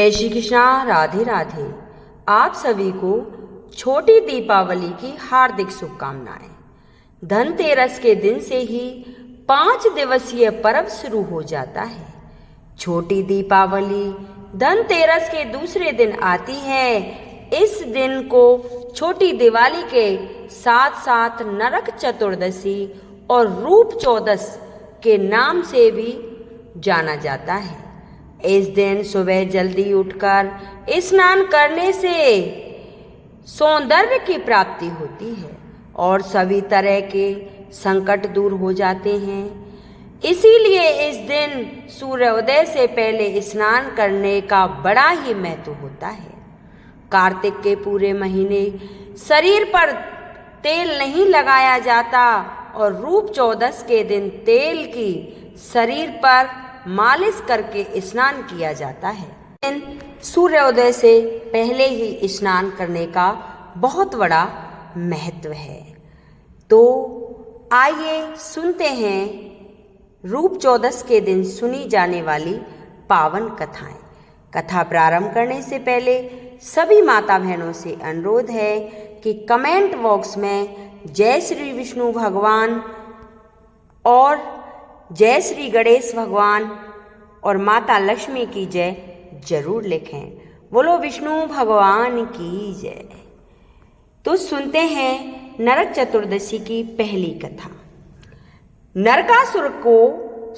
जय श्री कृष्णा, राधे राधे। आप सभी को छोटी दीपावली की हार्दिक शुभकामनाएं। धनतेरस के दिन से ही 5 दिवसीय पर्व शुरू हो जाता है। छोटी दीपावली धनतेरस के दूसरे दिन आती है। इस दिन को छोटी दिवाली के साथ साथ नरक चतुर्दशी और रूप चौदस के नाम से भी जाना जाता है। इस दिन सुबह जल्दी उठकर स्नान करने से सौंदर्य की प्राप्ति होती है और सभी तरह के संकट दूर हो जाते हैं। इसीलिए इस दिन सूर्योदय से पहले स्नान करने का बड़ा ही महत्व होता है। कार्तिक के पूरे महीने शरीर पर तेल नहीं लगाया जाता और रूप चौदस के दिन तेल की शरीर पर मालिश करके स्नान किया जाता है। सूर्योदय से पहले ही स्नान करने का बहुत बड़ा महत्व है। तो आइए सुनते हैं रूप चौदस के दिन सुनी जाने वाली पावन कथाएं। कथा प्रारंभ करने से पहले सभी माता बहनों से अनुरोध है कि कमेंट बॉक्स में जय श्री विष्णु भगवान और जय श्री गणेश भगवान और माता लक्ष्मी की जय जरूर लिखें। बोलो विष्णु भगवान की जय। तो सुनते हैं नरक चतुर्दशी की पहली कथा। नरकासुर को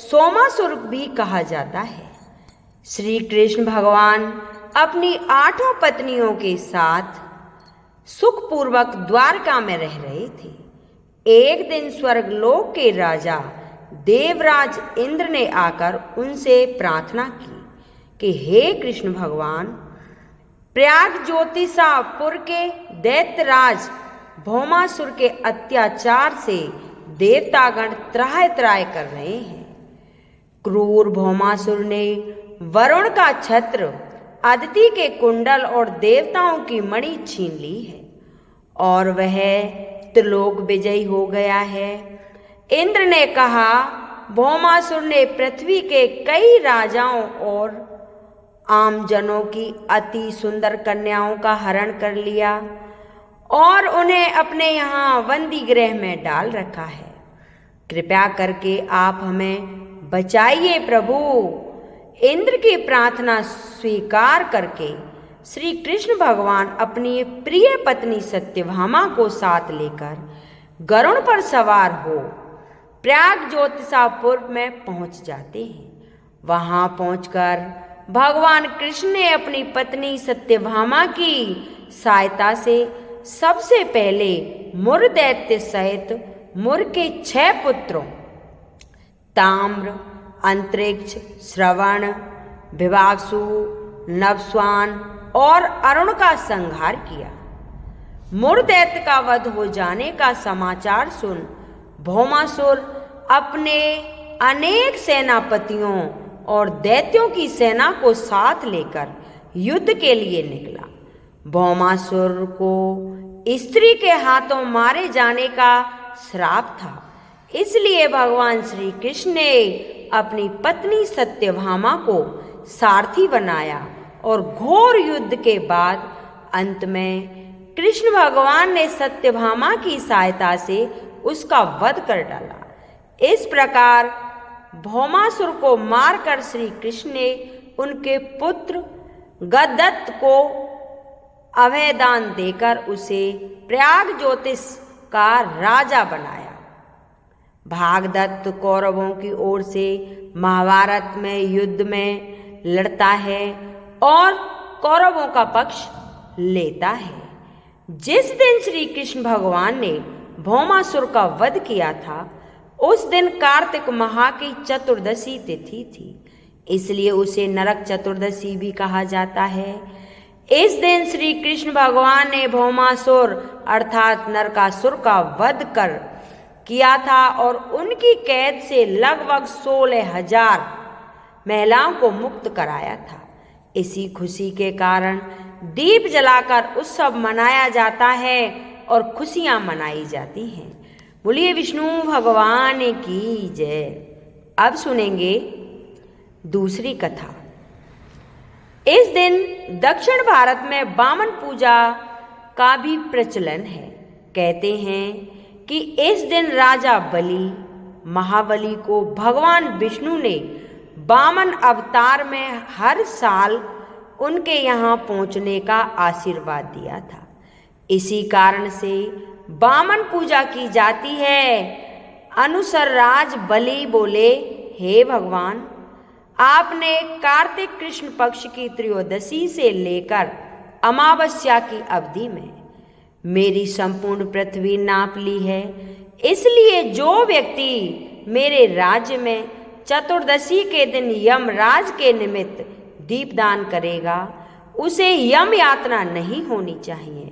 सोमासुर भी कहा जाता है। श्री कृष्ण भगवान अपनी 8 पत्नियों के साथ सुखपूर्वक द्वारका में रह रहे थे। एक दिन स्वर्गलोक के राजा देवराज इंद्र ने आकर उनसे प्रार्थना की कि हे कृष्ण भगवान, प्रयाग ज्योतिषापुर के दैत्यराज भौमासुर के अत्याचार से देवतागण त्राह त्राह कर रहे हैं। क्रूर भौमासुर ने वरुण का छत्र, अदिति के कुंडल और देवताओं की मणि छीन ली है और वह त्रिलोक विजयी हो गया है। इंद्र ने कहा, भौमासुर ने पृथ्वी के कई राजाओं और आमजनों की अति सुंदर कन्याओं का हरण कर लिया और उन्हें अपने यहाँ बंदी गृह में डाल रखा है। कृपया करके आप हमें बचाइए प्रभु। इंद्र की प्रार्थना स्वीकार करके श्री कृष्ण भगवान अपनी प्रिय पत्नी सत्यभामा को साथ लेकर गरुड़ पर सवार हो प्रयाग ज्योतिषापुर में पहुंच जाते हैं। वहां पहुंचकर भगवान कृष्ण ने अपनी पत्नी सत्यभामा की सहायता से सबसे पहले मुर दैत्य सहित मुर के 6 पुत्रों ताम्र, अंतरिक्ष, श्रवण, विवासु, नवस्वान और अरुण का संहार किया। मुर दैत्य का वध हो जाने का समाचार सुन भौमासुर अपने अनेक सेनापतियों और दैत्यों की सेना को साथ लेकर युद्ध के लिए निकला। भौमासुर को स्त्री के हाथों मारे जाने का श्राप था, इसलिए भगवान श्री कृष्ण ने अपनी पत्नी सत्यभामा को सारथी बनाया और घोर युद्ध के बाद अंत में कृष्ण भगवान ने सत्यभामा की सहायता से उसका वध कर डाला। इस प्रकार भौमासुर को मारकर श्री कृष्ण ने उनके पुत्र गददत्त को अभयदान देकर उसे प्रयाग ज्योतिष का राजा बनाया। भागदत्त कौरवों की ओर से महाभारत में युद्ध में लड़ता है और कौरवों का पक्ष लेता है। जिस दिन श्री कृष्ण भगवान ने भौमासुर का वध किया था उस दिन कार्तिक माह की चतुर्दशी तिथि थी, इसलिए उसे नरक चतुर्दशी भी कहा जाता है। इस दिन श्री कृष्ण भगवान ने भौमासुर अर्थात नरकासुर का वध कर किया था और उनकी कैद से लगभग 16,000 महिलाओं को मुक्त कराया था। इसी खुशी के कारण दीप जलाकर उत्सव मनाया जाता है और खुशियां मनाई जाती हैं। बोलिए विष्णु भगवान की जय। अब सुनेंगे दूसरी कथा। इस दिन दक्षिण भारत में बामन पूजा का भी प्रचलन है। कहते हैं कि इस दिन राजा बलि महाबली को भगवान विष्णु ने बामन अवतार में हर साल उनके यहाँ पहुँचने का आशीर्वाद दिया था। इसी कारण से बामन पूजा की जाती है। अनुसार राज बलि बोले, हे भगवान, आपने कार्तिक कृष्ण पक्ष की त्रयोदशी से लेकर अमावस्या की अवधि में मेरी संपूर्ण पृथ्वी नाप ली है। इसलिए जो व्यक्ति मेरे राज्य में चतुर्दशी के दिन यमराज के निमित्त दीपदान करेगा उसे यम यातना नहीं होनी चाहिए।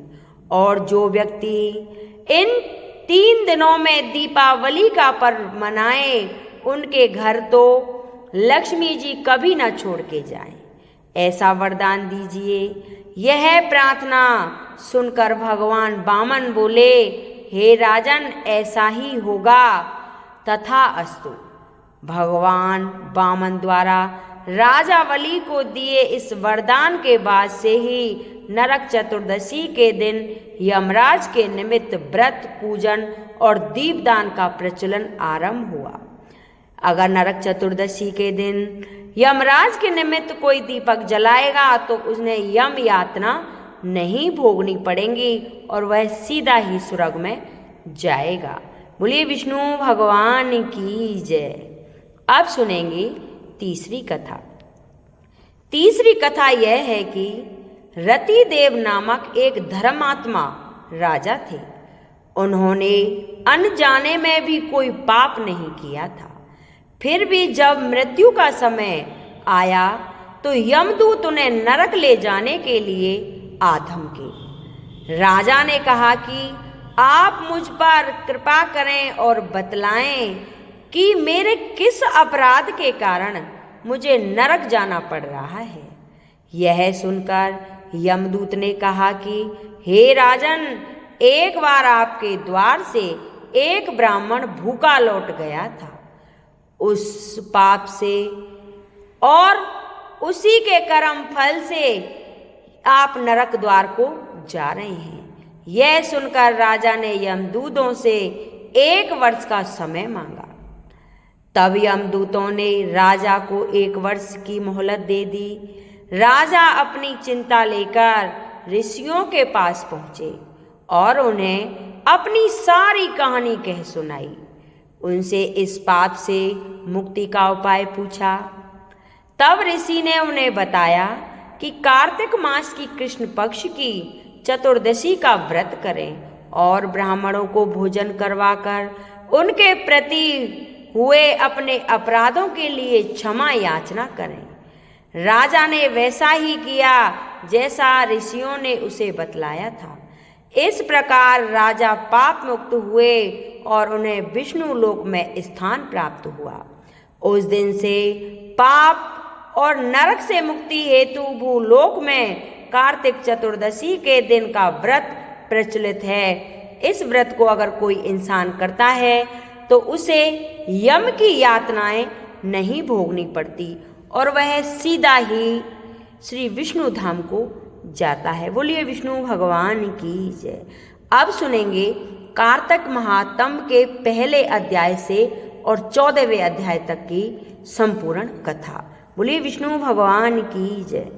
और जो व्यक्ति इन 3 दिनों में दीपावली का पर्व मनाए उनके घर तो लक्ष्मी जी कभी न छोड़ के जाएं। ऐसा वरदान दीजिए। यह प्रार्थना सुनकर भगवान बामन बोले, हे राजन, ऐसा ही होगा। तथा अस्तु। भगवान बामन द्वारा राजा बलि को दिए इस वरदान के बाद से ही नरक चतुर्दशी के दिन यमराज के निमित्त व्रत, पूजन और दीपदान का प्रचलन आरंभ हुआ। अगर नरक चतुर्दशी के दिन यमराज के निमित्त कोई दीपक जलाएगा तो उन्हें यम यातना नहीं भोगनी पड़ेगी और वह सीधा ही स्वर्ग में जाएगा। बोलिए विष्णु भगवान की जय। अब सुनेंगे तीसरी कथा। तीसरी कथा यह है कि रतिदेव नामक एक धर्मात्मा राजा थे। उन्होंने अनजाने में भी कोई पाप नहीं किया था। फिर भी जब मृत्यु का समय आया तो यमदूत उन्हें नरक ले जाने के लिए आ धमके। राजा ने कहा कि आप मुझ पर कृपा करें और बतलाएं कि मेरे किस अपराध के कारण मुझे नरक जाना पड़ रहा है। यह सुनकर यमदूत ने कहा कि हे राजन, एक बार आपके द्वार से एक ब्राह्मण भूखा लौट गया था। उस पाप से और उसी के कर्म फल से आप नरक द्वार को जा रहे हैं। यह सुनकर राजा ने यमदूतों से 1 वर्ष का समय मांगा। तब यमदूतों ने राजा को 1 वर्ष की मोहलत दे दी। राजा अपनी चिंता लेकर ऋषियों के पास पहुँचे और उन्हें अपनी सारी कहानी कह सुनाई। उनसे इस पाप से मुक्ति का उपाय पूछा। तब ऋषि ने उन्हें बताया कि कार्तिक मास की कृष्ण पक्ष की चतुर्दशी का व्रत करें और ब्राह्मणों को भोजन करवाकर उनके प्रति हुए अपने अपराधों के लिए क्षमा याचना करें। राजा ने वैसा ही किया जैसा ऋषियों ने उसे बतलाया था। इस प्रकार राजा पाप मुक्त हुए और उन्हें विष्णु लोक में स्थान प्राप्त हुआ। उस दिन से पाप और नरक से मुक्ति हेतु भूलोक में कार्तिक चतुर्दशी के दिन का व्रत प्रचलित है। इस व्रत को अगर कोई इंसान करता है तो उसे यम की यातनाएं नहीं भोगनी पड़ती और वह सीधा ही श्री विष्णु धाम को जाता है। बोलिए विष्णु भगवान की जय। अब सुनेंगे कार्तिक महात्म्य के पहले अध्याय से और 14वें अध्याय तक की संपूर्ण कथा। बोलिए विष्णु भगवान की जय।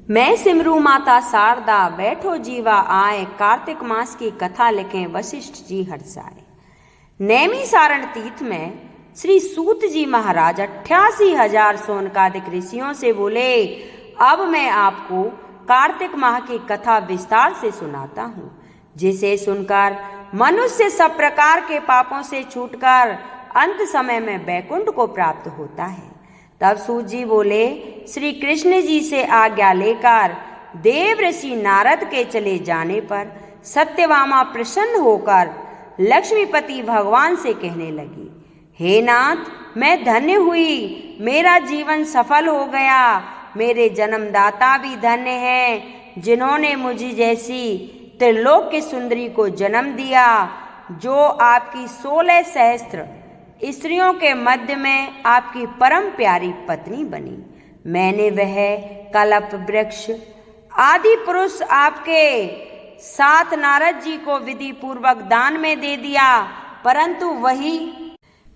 मैं सिमरू माता शारदा, बैठो जीवा आए, कार्तिक मास की कथा लिखें वशिष्ठ जी हर्षाए। नैमिसारण तीर्थ में श्री सूत जी महाराज 88,000 सोनकादिक ऋषियों से बोले, अब मैं आपको कार्तिक माह की कथा विस्तार से सुनाता हूँ, जिसे सुनकर मनुष्य सब प्रकार के पापों से छूटकर अंत समय में बैकुंठ को प्राप्त होता है। तब सूत जी बोले, श्री कृष्ण जी से आज्ञा लेकर देव ऋषि नारद के चले जाने पर सत्यभामा प्रसन्न होकर लक्ष्मीपति भगवान से कहने लगी, हे नाथ, मैं धन्य हुई, मेरा जीवन सफल हो गया। मेरे जन्मदाता भी धन्य हैं, जिन्होंने मुझे जैसी त्रिलोक की सुंदरी को जन्म दिया, जो आपकी 16 सहस्त्र स्त्रियों के मध्य में आपकी परम प्यारी पत्नी बनी। मैंने वह कल्प वृक्ष आदि पुरुष आपके साथ नारद जी को विधि पूर्वक दान में दे दिया, परंतु वही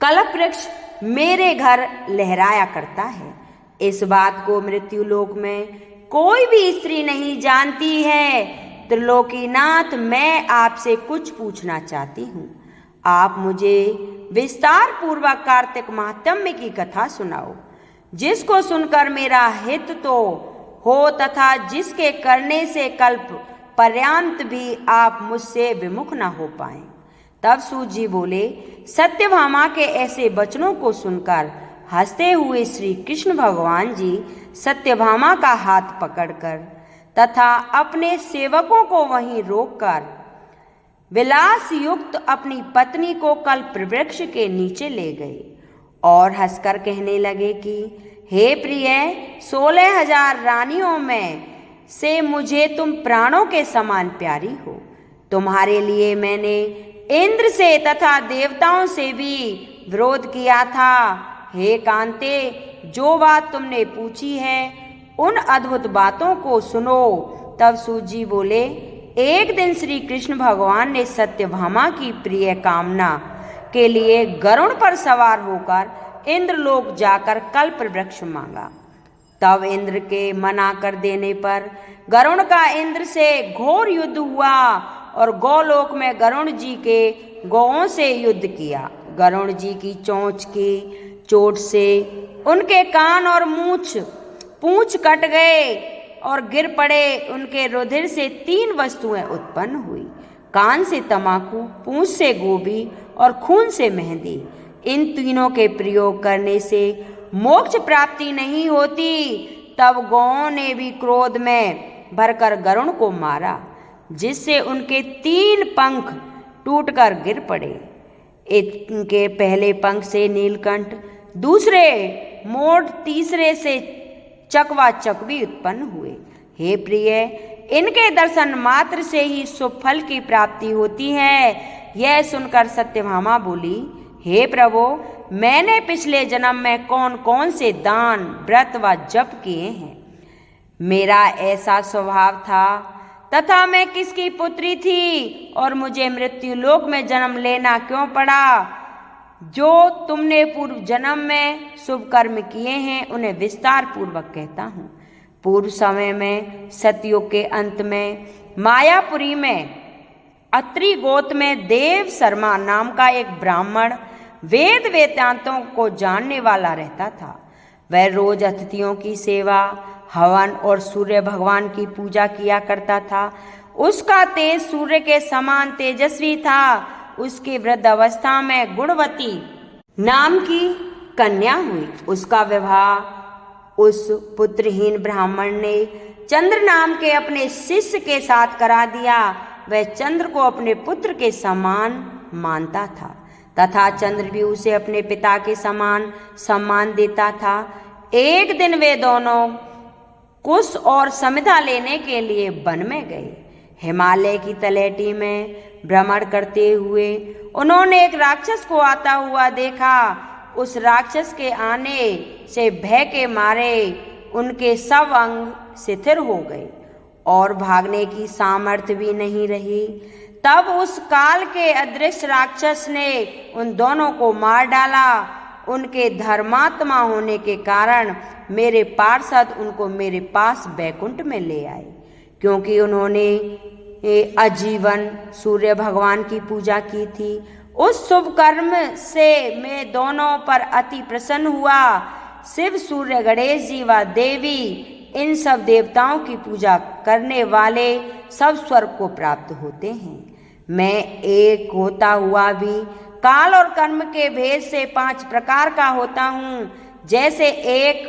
कल्प वृक्ष मेरे घर लहराया करता है। इस बात को मृत्युलोक में कोई भी स्त्री नहीं जानती है। त्रिलोकीनाथ, मैं आपसे कुछ पूछना चाहती हूँ। आप मुझे विस्तार पूर्वक कार्तिक महात्म्य की कथा सुनाओ, जिसको सुनकर मेरा हित तो हो तथा जिसके करने से कल्प पर्यंत भी आप मुझसे विमुख न हो पाए। तब सूत जी बोले, सत्यभामा के ऐसे वचनों को सुनकर हंसते हुए श्री कृष्ण भगवान जी सत्यभामा का हाथ पकड़कर तथा अपने सेवकों को वहीं रोककर विलास युक्त अपनी पत्नी को कल्प वृक्ष के नीचे ले गए और हंसकर कहने लगे कि हे प्रिय, 16,000 रानियों में से मुझे तुम प्राणों के समान प्यारी हो। तुम्हारे लिए मैंने इंद्र से तथा देवताओं से भी विरोध किया था। हे कांते, जो बात तुमने पूछी है उन अद्भुत बातों को सुनो। तब सूत जी बोले, एक दिन श्री कृष्ण भगवान ने सत्यभामा की प्रिय कामना के लिए गरुड़ पर सवार होकर इंद्रलोक जाकर कल्प वृक्ष मांगा। तब इंद्र के मना कर देने पर गरुड़ का इंद्र से घोर युद्ध हुआ और गौलोक में गरुड़ जी के गौओं से युद्ध किया। गरुड़ जी की चोंच की चोट से उनके कान और पूंछ कट गए और गिर पड़े। उनके रुधिर से 3 वस्तुएं उत्पन्न हुई, कान से तमाकू, पूंछ से गोभी और खून से मेहंदी। इन तीनों के प्रयोग करने से मोक्ष प्राप्ति नहीं होती। तब गौओं ने भी क्रोध में भरकर गरुड़ को मारा, जिससे उनके 3 पंख टूटकर गिर पड़े। इनके पहले पंख से नीलकंठ, दूसरे मोर, तीसरे से चकवा चकवी उत्पन्न हुए। हे प्रिय, इनके दर्शन मात्र से ही शुभ फल की प्राप्ति होती है। यह सुनकर सत्यभामा बोली, हे प्रभु, मैंने पिछले जन्म में कौन कौन से दान, व्रत व जप किए हैं। मेरा ऐसा स्वभाव था तथा मैं किसकी पुत्री थी और मुझे मृत्यु लोक में जन्म लेना क्यों पड़ा। जो तुमने पूर्व जन्म में शुभ कर्म किए हैं उन्हें विस्तार पूर्वक कहता हूँ। पूर्व समय में सतयुग के अंत में मायापुरी में अत्रि गोत्र में देव शर्मा नाम का एक ब्राह्मण वेद वेदांतों को जानने वाला रहता था। वह रोज अतिथियों की सेवा, हवन और सूर्य भगवान की पूजा किया करता था। उसका तेज सूर्य के समान तेजस्वी था। उसकी वृद्ध अवस्था में गुणवती नाम की कन्या हुई। उसका विवाह उस पुत्रहीन ब्राह्मण ने चंद्र नाम के अपने शिष्य के साथ करा दिया। वह चंद्र को अपने पुत्र के समान मानता था तथा चंद्र भी उसे अपने पिता के समान सम्मान देता था। एक दिन वे दोनों कुश और समिधा लेने के लिए वन में गए। हिमालय की तलहटी में भ्रमण करते हुए उन्होंने एक राक्षस को आता हुआ देखा। उस राक्षस के आने से भय के मारे उनके सब अंग शिथिल हो गए और भागने की सामर्थ्य भी नहीं रही। तब उस काल के अदृश्य राक्षस ने उन दोनों को मार डाला। उनके धर्मात्मा होने के कारण मेरे पार्षद उनको मेरे पास बैकुंठ में ले आए, क्योंकि उन्होंने आजीवन सूर्य भगवान की पूजा की थी। उस शुभ कर्म से मैं दोनों पर अति प्रसन्न हुआ। शिव, सूर्य, गणेश जी व देवी, इन सब देवताओं की पूजा करने वाले सब स्वर्ग को प्राप्त होते हैं। मैं एक होता हुआ भी काल और कर्म के भेद से 5 प्रकार का होता हूँ। जैसे एक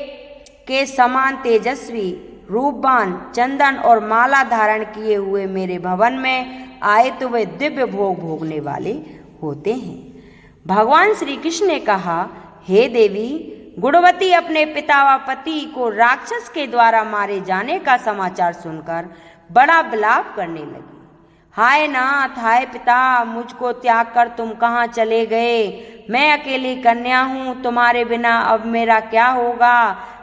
के समान तेजस्वी, रूपवान, चंदन और माला धारण किए हुए मेरे भवन में आए तो वे दिव्य भोग भोगने वाले होते हैं। भगवान श्री कृष्ण ने कहा, हे देवी, गुणवती अपने पिता व पति को राक्षस के द्वारा मारे जाने का समाचार सुनकर बड़ा विलाप करने लगी। हाय नाथ, हाय पिता, मुझको त्याग कर तुम कहाँ चले गए? मैं अकेली कन्या हूँ, तुम्हारे बिना अब मेरा क्या होगा?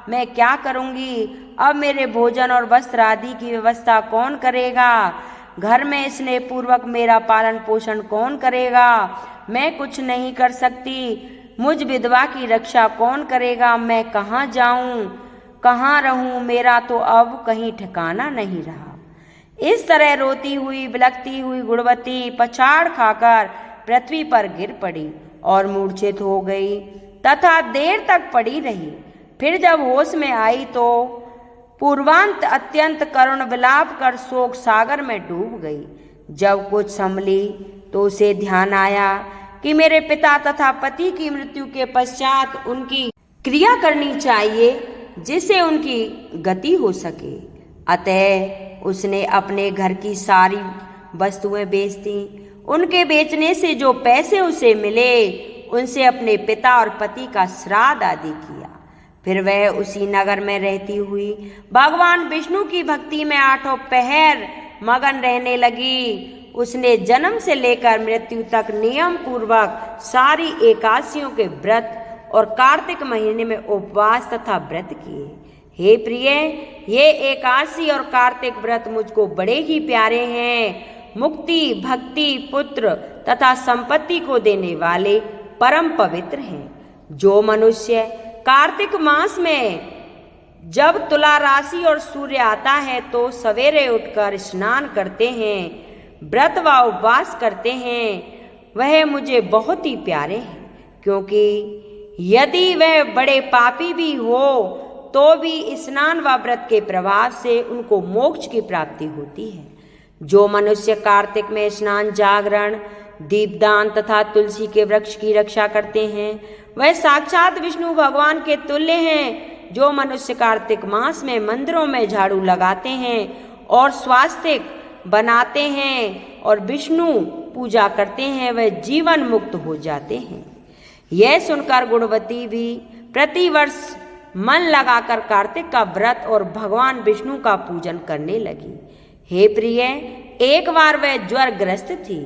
मैं क्या करूंगी? अब मेरे भोजन और वस्त्र आदि की व्यवस्था कौन करेगा? घर में स्नेह पूर्वक मेरा पालन पोषण कौन करेगा? मैं कुछ नहीं कर सकती। मुझ विधवा की रक्षा कौन करेगा? मैं कहाँ जाऊं, कहाँ रहूं? मेरा तो अब कहीं ठिकाना नहीं रहा। इस तरह रोती हुई बिलखती हुई गुणवती पछाड़ खाकर पृथ्वी पर गिर पड़ी और मूर्छित हो गई तथा देर तक पड़ी रही। फिर जब होश में आई तो पूर्वांत अत्यंत करुण विलाप कर शोक सागर में डूब गई। जब कुछ संभली तो उसे ध्यान आया कि मेरे पिता तथा पति की मृत्यु के पश्चात उनकी क्रिया करनी चाहिए जिससे उनकी गति हो सके। अतः उसने अपने घर की सारी वस्तुएं बेच दी। उनके बेचने से जो पैसे उसे मिले उनसे अपने पिता और पति का श्राद्ध आदि किया। फिर वह उसी नगर में रहती हुई भगवान विष्णु की भक्ति में आठों पहर मगन रहने लगी। उसने जन्म से लेकर मृत्यु तक नियम पूर्वक सारी एकादशियों के व्रत और कार्तिक महीने में उपवास तथा व्रत किए। हे प्रिय, ये एकादशी और कार्तिक व्रत मुझको बड़े ही प्यारे हैं। मुक्ति, भक्ति, पुत्र तथा संपत्ति को देने वाले परम पवित्र हैं। जो मनुष्य कार्तिक मास में जब तुला राशि और सूर्य आता है तो सवेरे उठकर स्नान करते हैं, व्रत व उपवास करते हैं, वह मुझे बहुत ही प्यारे हैं। क्योंकि यदि वह बड़े पापी भी हो तो भी स्नान व व्रत के प्रभाव से उनको मोक्ष की प्राप्ति होती है। जो मनुष्य कार्तिक में स्नान, जागरण, दीपदान तथा तुलसी के वृक्ष की रक्षा करते हैं वह साक्षात विष्णु भगवान के तुल्य हैं। जो मनुष्य कार्तिक मास में मंदिरों में झाड़ू लगाते हैं और स्वास्तिक बनाते हैं और विष्णु पूजा करते हैं वह जीवन मुक्त हो जाते हैं। यह सुनकर गुणवती भी प्रतिवर्ष मन लगाकर कार्तिक का व्रत और भगवान विष्णु का पूजन करने लगी। हे प्रिय, एक बार वह ज्वरग्रस्त थी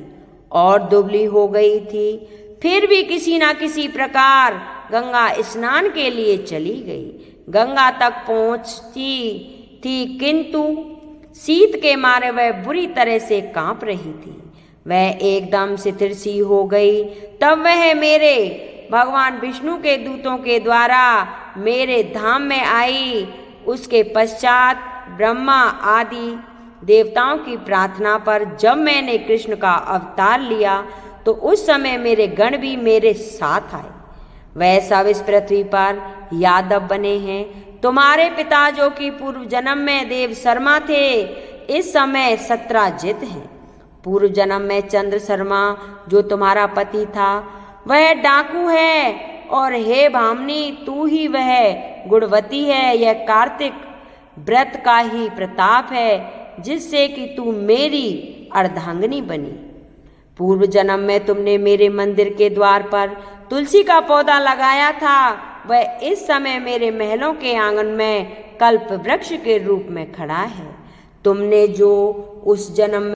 और दुबली हो गई थी, फिर भी किसी न किसी प्रकार गंगा स्नान के लिए चली गई। गंगा तक पहुंचती थी किंतु शीत के मारे वह बुरी तरह से कांप रही थी। वह एकदम शिथिल सी हो गई। तब वह मेरे भगवान विष्णु के दूतों के द्वारा मेरे धाम में आई। उसके पश्चात ब्रह्मा आदि देवताओं की प्रार्थना पर जब मैंने कृष्ण का अवतार लिया तो उस समय मेरे गण भी मेरे साथ आए। वह सब इस पृथ्वी पर यादव बने हैं। तुम्हारे पिता जो कि पूर्व जन्म में देव शर्मा थे इस समय सत्राजित हैं। पूर्व जन्म में चंद्र शर्मा जो तुम्हारा पति था वह डाकू है। और हे भामिनी, तू ही वह गुणवती है। यह कार्तिक व्रत का ही प्रताप है जिससे कि तू मेरी अर्धांगिनी बनी। पूर्व जन्म में तुमने मेरे मंदिर के द्वार पर तुलसी का पौधा लगाया था, वह इस समय मेरे महलों के आंगन में कल्प वृक्ष के रूप में खड़ा है। तुमने जो उस जन्म में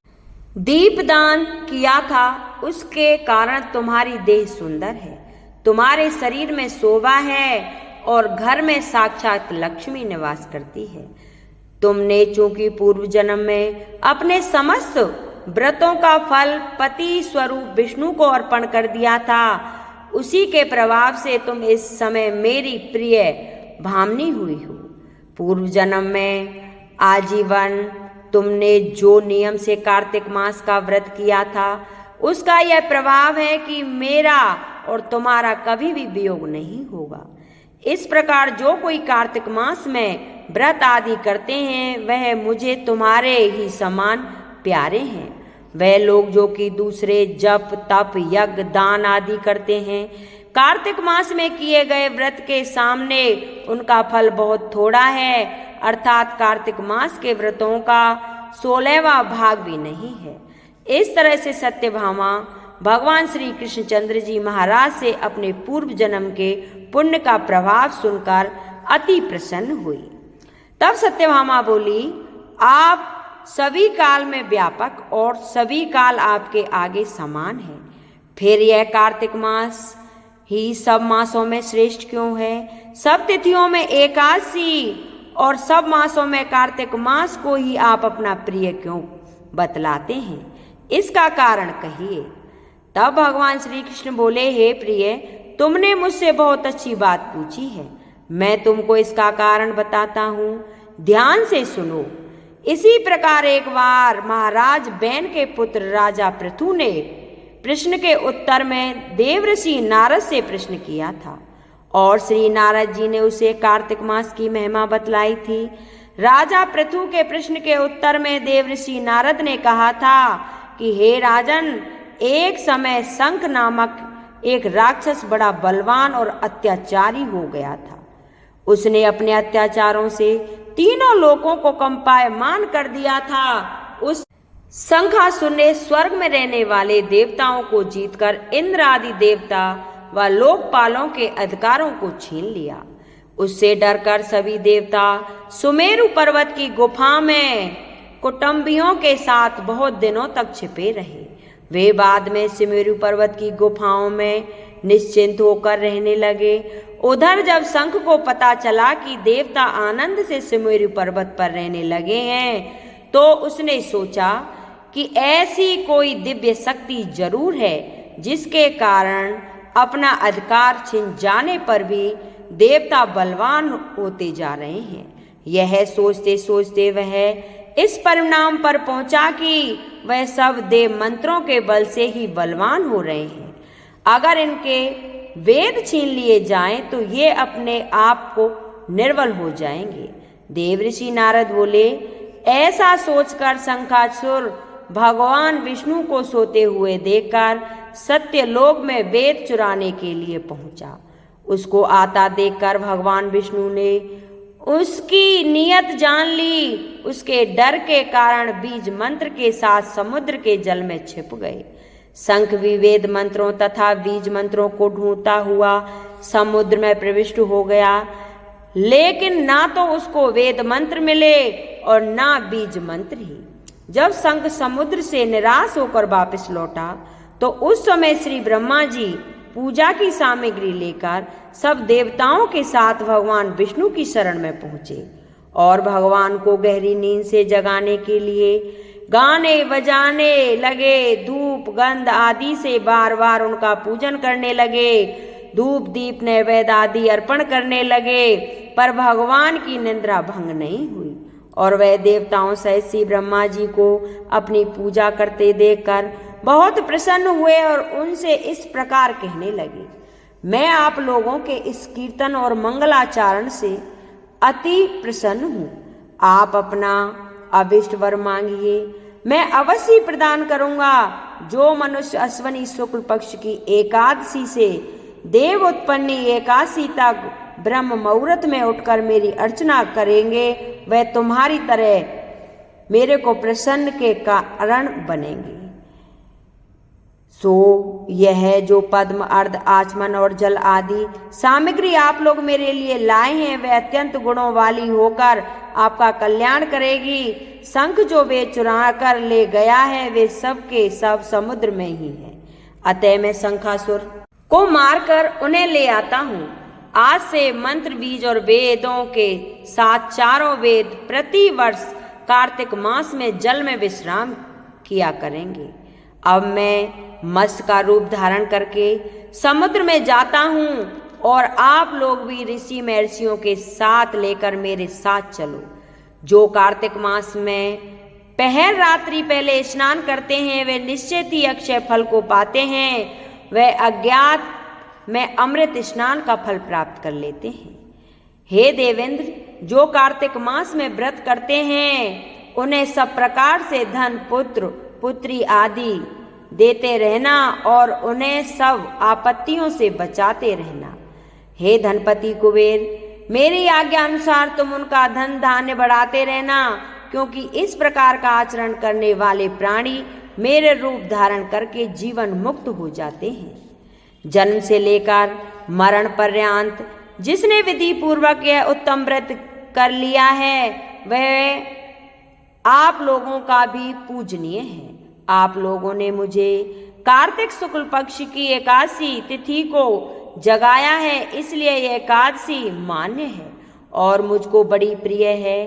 दीपदान किया था उसके कारण तुम्हारी देह सुंदर है, तुम्हारे शरीर में शोभा है और घर में साक्षात लक्ष्मी निवास करती है। तुमने चूंकि पूर्व जन्म में अपने समस्त व्रतों का फल पति स्वरूप विष्णु को अर्पण कर दिया था, उसी के प्रभाव से तुम इस समय मेरी प्रिय भामिनी हुई हो। पूर्व जन्म में आजीवन तुमने जो नियम से कार्तिक मास का व्रत किया था उसका यह प्रभाव है कि मेरा और तुम्हारा कभी भी वियोग नहीं होगा। इस प्रकार जो कोई कार्तिक मास में व्रत आदि करते हैं वह मुझे तुम्हारे ही समान प्यारे हैं। वह लोग जो कि दूसरे जप, तप, यज्ञ, दान आदि करते हैं, कार्तिक मास में किए गए व्रत के सामने उनका फल बहुत थोड़ा है, अर्थात कार्तिक मास के व्रतों का 16वां भाग भी नहीं है। इस तरह से सत्यभामा भगवान श्री कृष्णचंद्र जी महाराज से अपने पूर्व जन्म के पुण्य का प्रभाव सुनकर अति प्रसन्न हुई। तब सत्यभामा बोली, आप सभी काल में व्यापक और सभी काल आपके आगे समान है। फिर यह कार्तिक मास ही सब मासों में श्रेष्ठ क्यों है? सब तिथियों में एकादशी और सब मासों में कार्तिक मास को ही आप अपना प्रिय क्यों बतलाते हैं? इसका कारण कहिए। तब भगवान श्री कृष्ण बोले, हे प्रिय, तुमने मुझसे बहुत अच्छी बात पूछी है, मैं तुमको इसका कारण बताता हूँ, ध्यान से सुनो। इसी प्रकार एक बार महाराज बैन के पुत्र राजा पृथु ने प्रश्न के उत्तर में देवऋषि नारद से प्रश्न किया था और श्री नारद जी ने उसे कार्तिक मास की महिमा बतलाई थी। राजा पृथु के प्रश्न के उत्तर में देवऋषि नारद ने कहा था कि हे राजन, एक समय शंख नामक एक राक्षस बड़ा बलवान और अत्याचारी हो गया था। उसने अपने अत्याचारों से तीनों लोकों को कंपायमान कर दिया था। उस शंखासुर ने स्वर्ग में रहने वाले देवताओं को जीतकर इंद्र आदि देवता व लोकपालों के अधिकारों को छीन लिया। उससे डरकर सभी देवता सुमेरु पर्वत की गुफा में कुटुंबियों के साथ बहुत दिनों तक छिपे रहे। वे बाद में सुमेरु पर्वत की गुफाओं में निश्चिंत होकर रहने लगे। उधर जब शंख को पता चला कि देवता आनंद से सुमेरु पर्वत पर रहने लगे हैं, तो उसने सोचा कि ऐसी कोई दिव्य शक्ति जरूर है जिसके कारण अपना अधिकार छिन जाने पर भी देवता बलवान होते जा रहे हैं। यह सोचते सोचते वह इस परिणाम पर पहुंचा कि वह सब देव मंत्रों के बल से ही बलवान हो रहे हैं। अगर इनके वेद छीन लिए जाएं तो ये अपने आप को निर्बल हो जाएंगे। देवऋषि नारद बोले, ऐसा सोचकर शंखासुर भगवान विष्णु को सोते हुए देखकर सत्यलोक में वेद चुराने के लिए पहुंचा। उसको आता देखकर भगवान विष्णु ने उसकी नीयत जान ली। उसके डर के कारण बीज मंत्र के साथ समुद्र के जल में छिप गए। शंख भी वेद मंत्रों तथा बीज मंत्रों को ढूंढता हुआ समुद्र में प्रविष्ट हो गया, लेकिन ना तो उसको वेद मंत्र मिले और ना बीज मंत्र ही। जब शंख समुद्र से निराश होकर वापस लौटा तो उस समय श्री ब्रह्मा जी पूजा की सामग्री लेकर सब देवताओं के साथ भगवान विष्णु की शरण में पहुंचे और भगवान को गहरी नींद से जगाने के लिए गाने बजाने लगे। धूप गंध आदि से बार बार उनका पूजन करने लगे। धूप दीप नैवेद्य आदि अर्पण करने लगे, पर भगवान की निद्रा भंग नहीं हुई और वह देवताओं सहित श्री ब्रह्मा जी को अपनी पूजा करते देखकर बहुत प्रसन्न हुए और उनसे इस प्रकार कहने लगे, मैं आप लोगों के इस कीर्तन और मंगलाचरण से अति प्रसन्न हूँ। आप अपना अभिष्ट वर मांगिए, मैं अवश्य प्रदान करूंगा। जो मनुष्य अश्वनी शुक्ल पक्ष की एकादशी से देव उत्पन्नी एकादशी तक ब्रह्म मुहूर्त में उठकर मेरी अर्चना करेंगे, वह तुम्हारी तरह मेरे को प्रसन्न के कारण बनेंगे। सो यह जो पद्म अर्ध आचमन और जल आदि सामग्री आप लोग मेरे लिए लाए हैं, वह अत्यंत गुणों वाली होकर आपका कल्याण करेगी। शंख जो वे चुरा कर ले गया है, वे सब के सब समुद्र में ही है। अतः मैं शंखासुर को मारकर उन्हें ले आता हूँ। आज से मंत्र बीज और वेदों के साथ चारों वेद प्रति वर्ष कार्तिक मास में जल में विश्राम किया करेंगे। अब मैं मत्स्य का रूप धारण करके समुद्र में जाता हूँ और आप लोग भी ऋषि महर्षियों के साथ लेकर मेरे साथ चलो। जो कार्तिक मास में पहर रात्रि पहले स्नान करते हैं, वे निश्चित ही अक्षय फल को पाते हैं। वह अज्ञात में अमृत स्नान का फल प्राप्त कर लेते हैं। हे देवेंद्र, जो कार्तिक मास में व्रत करते हैं, उन्हें सब प्रकार से धन पुत्र पुत्री आदि देते रहना और उन्हें सब आपत्तियों से बचाते रहना। हे धनपति कुबेर, मेरी आज्ञा अनुसार तुम उनका धन धान्य बढ़ाते रहना, क्योंकि इस प्रकार का आचरण करने वाले प्राणी मेरे रूप धारण करके जीवन मुक्त हो जाते हैं। जन्म से लेकर मरण पर्यंत जिसने विधि पूर्वक यह उत्तम व्रत कर लिया है, वह आप लोगों का भी पूजनीय है। आप लोगों ने मुझे कार्तिक शुक्ल पक्ष की एकादशी तिथि को जगाया है, इसलिए यह एकादशी मान्य है और मुझको बड़ी प्रिय है।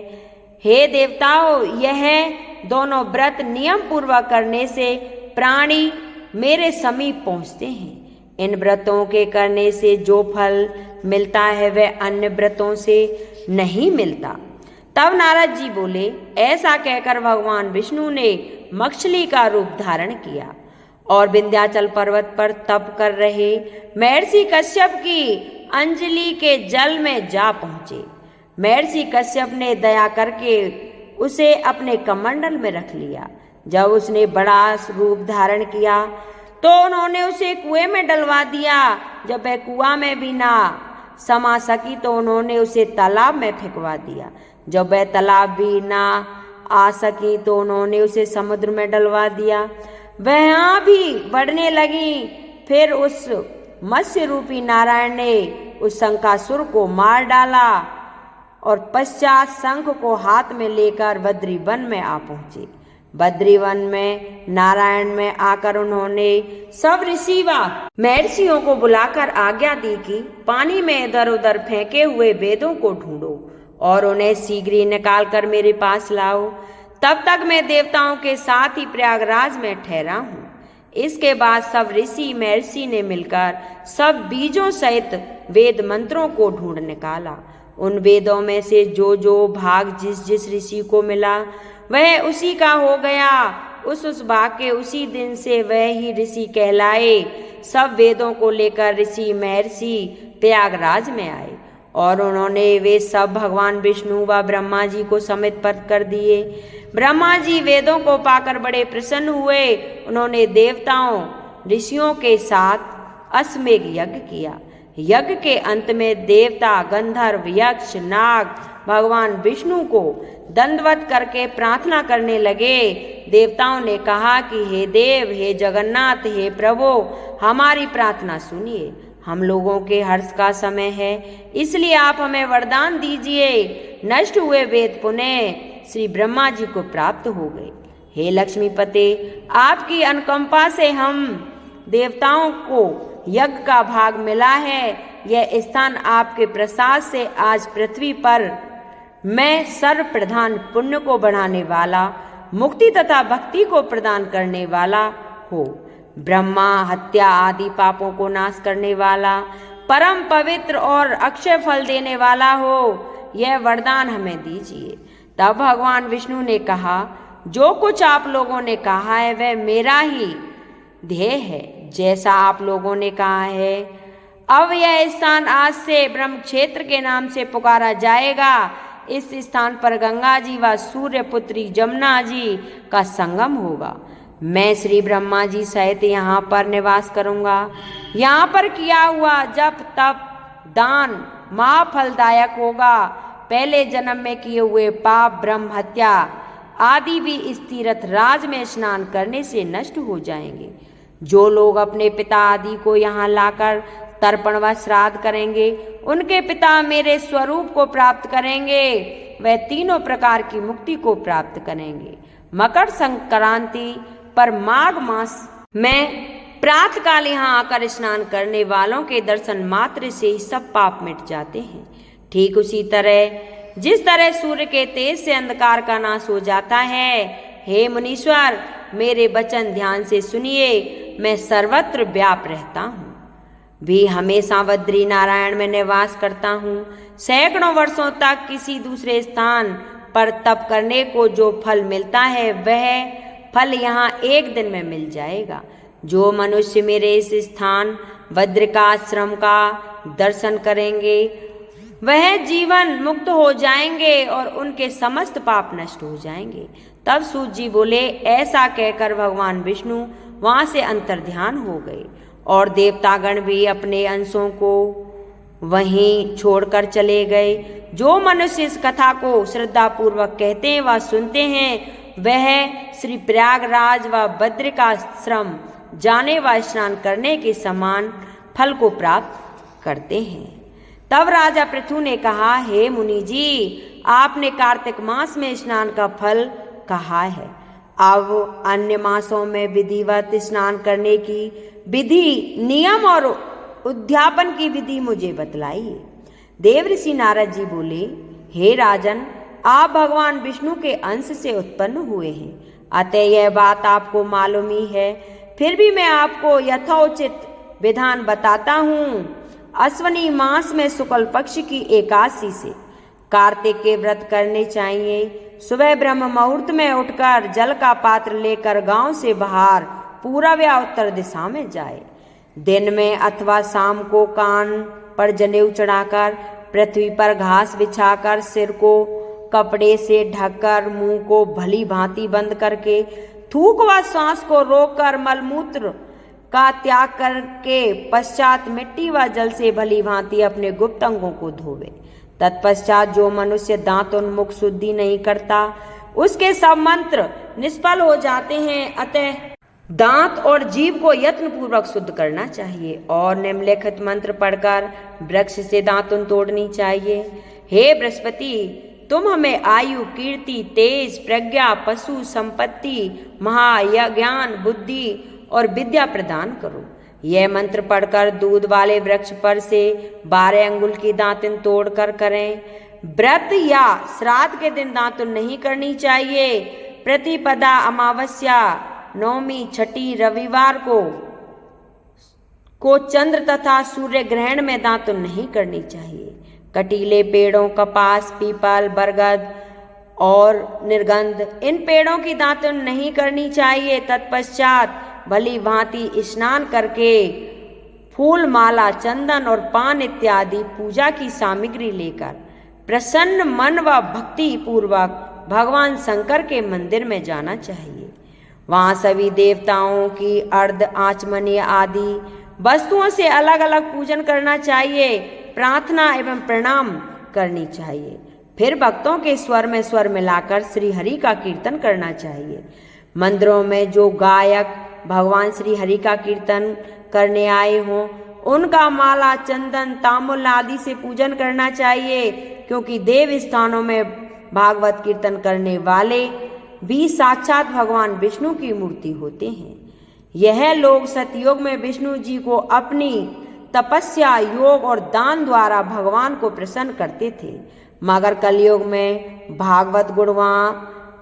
हे देवताओं, यह दोनों व्रत नियम पूर्वक करने से प्राणी मेरे समीप पहुँचते हैं। इन व्रतों के करने से जो फल मिलता है वह अन्य व्रतों से नहीं मिलता। तब नारद जी बोले, ऐसा कहकर भगवान विष्णु ने मछली का रूप धारण किया और विंध्याचल पर्वत पर तप कर रहे महर्षि कश्यप की अंजलि के जल में जा पहुँचे। महर्षि कश्यप ने दया करके उसे अपने कमंडल में रख लिया। जब उसने बड़ा रूप धारण किया तो उन्होंने उसे कुएं में डलवा दिया। जब वह कुआं में भी ना समा सकी तो उन्होंने उसे तालाब में फेंकवा दिया। जब वह तालाब भी ना आ सकी तो उन्होंने उसे समुद्र में डलवा दिया। वह भी बढ़ने लगी। फिर उस मत्स्य रूपी नारायण ने उस शंकासुर को मार डाला और पश्चात शंख को हाथ में लेकर बद्री वन में आ पहुंचे। बद्री वन में नारायण में आकर उन्होंने सब ऋषि व महर्षियों को बुलाकर आज्ञा दी कि पानी में इधर उधर फेंके हुए वेदों को ढूंढो और उन्हें शीघ्र ही निकाल कर मेरे पास लाओ। तब तक मैं देवताओं के साथ ही प्रयागराज में ठहरा हूँ। इसके बाद सब ऋषि महर्षि ने मिलकर सब बीजों सहित वेद मंत्रों को ढूंढ निकाला। उन वेदों में से जो जो भाग जिस जिस ऋषि को मिला वह उसी का हो गया। उस भाग के उसी दिन से वह ही ऋषि कहलाए। सब वेदों को लेकर ऋषि महर्षि प्रयागराज में आए और उन्होंने वे सब भगवान विष्णु व ब्रह्मा जी को समितपद कर दिए। ब्रह्मा जी वेदों को पाकर बड़े प्रसन्न हुए। उन्होंने देवताओं ऋषियों के साथ अश्वमेध यज्ञ किया। यज्ञ के अंत में देवता, गंधर्व, यक्ष, नाग भगवान विष्णु को दंडवत करके प्रार्थना करने लगे। देवताओं ने कहा कि हे देव, हे जगन्नाथ, हे प्रभु, हमारी प्रार्थना सुनिए। हम लोगों के हर्ष का समय है, इसलिए आप हमें वरदान दीजिए। नष्ट हुए वेद पुनः श्री ब्रह्मा जी को प्राप्त हो गए। हे लक्ष्मीपते, आपकी अनुकंपा से हम देवताओं को यज्ञ का भाग मिला है। यह स्थान आपके प्रसाद से आज पृथ्वी पर मैं सर्व प्रधान, पुण्य को बढ़ाने वाला, मुक्ति तथा भक्ति को प्रदान करने वाला हो। ब्रह्मा हत्या आदि पापों को नाश करने वाला, परम पवित्र और अक्षय फल देने वाला हो। यह वरदान हमें दीजिए। तब भगवान विष्णु ने कहा, जो कुछ आप लोगों ने कहा है वह मेरा ही ध्येय है। जैसा आप लोगों ने कहा है, अब यह स्थान आज से ब्रह्म क्षेत्र के नाम से पुकारा जाएगा। इस स्थान पर गंगा जी व सूर्य पुत्री जमुना जी का संगम होगा। मैं श्री ब्रह्मा जी सहित यहाँ पर निवास करूँगा। यहाँ पर किया हुआ जप तप दान महाफलदायक होगा। पहले जन्म में किए हुए पाप, ब्रह्म हत्या आदि भी इस तीर्थ राज में स्नान करने से नष्ट हो जाएंगे। जो लोग अपने पिता आदि को यहाँ लाकर तर्पण व श्राद्ध करेंगे, उनके पिता मेरे स्वरूप को प्राप्त करेंगे। वह तीनों प्रकार की मुक्ति को प्राप्त करेंगे। मकर संक्रांति पर माघ मास में प्रातःकाल यहाँ आकर स्नान करने वालों के दर्शन मात्र से ही सब पाप मिट जाते हैं। ठीक उसी तरह जिस तरह सूर्य के तेज से अंधकार का नाश हो जाता है। हे मुनीश्वर, मेरे वचन ध्यान से सुनिए। मैं सर्वत्र व्याप रहता हूँ, भी हमेशा बद्री नारायण में निवास करता हूँ। सैकड़ों वर्षों तक किसी दूसरे स्थान पर तप करने को जो फल मिलता है वह फल यहाँ एक दिन में मिल जाएगा। जो मनुष्य मेरे इस स्थान बद्रिकाश्रम का दर्शन करेंगे वह जीवन मुक्त हो जाएंगे और उनके समस्त पाप नष्ट हो जाएंगे। तब सूत जी बोले, ऐसा कहकर भगवान विष्णु वहाँ से अंतर्ध्यान हो गए और देवतागण भी अपने अंशों को वहीं छोड़कर चले गए। जो मनुष्य इस कथा को श्रद्धापूर्वक कहते हैं व सुनते हैं वह श्री प्रयागराज व बद्रिकाश्रम जाने व स्नान करने के समान फल को प्राप्त करते हैं। तब राजा पृथु ने कहा, हे मुनि जी, आपने कार्तिक मास में स्नान का फल कहा है। अब अन्य मासों में विधिवत स्नान करने की विधि, नियम और उद्यापन की विधि मुझे बतलाइए। देवऋषि नारद जी बोले, हे राजन, आप भगवान विष्णु के अंश से उत्पन्न हुए हैं, अतः यह बात आपको मालूम ही है। फिर भी मैं आपको यथोचित विधान बताता हूँ। अश्वनी मास में शुक्ल पक्ष की एकादशी से कार्तिक के व्रत करने चाहिए। सुबह ब्रह्म मुहूर्त में उठकर जल का पात्र लेकर गांव से बाहर पूर्व या उत्तर दिशा में जाए। दिन में अथवा शाम को कान पर जनेऊ चढ़ाकर, पृथ्वी पर घास बिछाकर, सिर को कपड़े से ढककर, मुंह को भली भांति बंद करके, थूक व श्वास को रोककर, मलमूत्र का त्याग करके पश्चात मिट्टी व जल से भली भांति अपने गुप्त अंगों को धोवे। तत्पश्चात जो मनुष्य दांत उन्मुख शुद्धि नहीं करता, उसके सब मंत्र निष्फल हो जाते हैं। अतः दांत और जीभ को यत्न पूर्वक शुद्ध करना चाहिए और निम्नलिखित मंत्र पढ़कर वृक्ष से दातुन तोड़नी चाहिए। हे बृहस्पति, तुम हमें आयु, कीर्ति, तेज, प्रज्ञा, पशु, संपत्ति, महाज्ञान, बुद्धि और विद्या प्रदान करो। यह मंत्र पढ़कर दूध वाले वृक्ष पर से 12 अंगुल की दातुन तोड़कर करें। व्रत या श्राद्ध के दिन दातुन नहीं करनी चाहिए। प्रतिपदा, अमावस्या, नवमी, छठी, रविवार को चंद्र तथा सूर्य ग्रहण में दातुन नहीं करनी चाहिए। कटीले पेड़ों, कपास, पीपल, बरगद और निर्गंध, इन पेड़ों की दातुन नहीं करनी चाहिए। तत्पश्चात भली भांति स्नान करके फूल, माला, चंदन और पान इत्यादि पूजा की सामग्री लेकर प्रसन्न मन व भक्ति पूर्वक भगवान शंकर के मंदिर में जाना चाहिए। वहाँ सभी देवताओं की अर्ध आचमनीय आदि वस्तुओं से अलग अलग पूजन करना चाहिए। प्रार्थना एवं प्रणाम करनी चाहिए। फिर भक्तों के स्वर में स्वर मिलाकर श्री हरि का कीर्तन करना चाहिए। मंदिरों में जो गायक भगवान श्री हरि का कीर्तन करने आए हों, उनका माला, चंदन, तांबुल आदि से पूजन करना चाहिए, क्योंकि देव स्थानों में भागवत कीर्तन करने वाले भी साक्षात भगवान विष्णु की मूर्ति होते हैं। यह लोग सतयुग में विष्णु जी को अपनी तपस्या, योग और दान द्वारा भगवान को प्रसन्न करते थे, मगर कलयुग में भागवत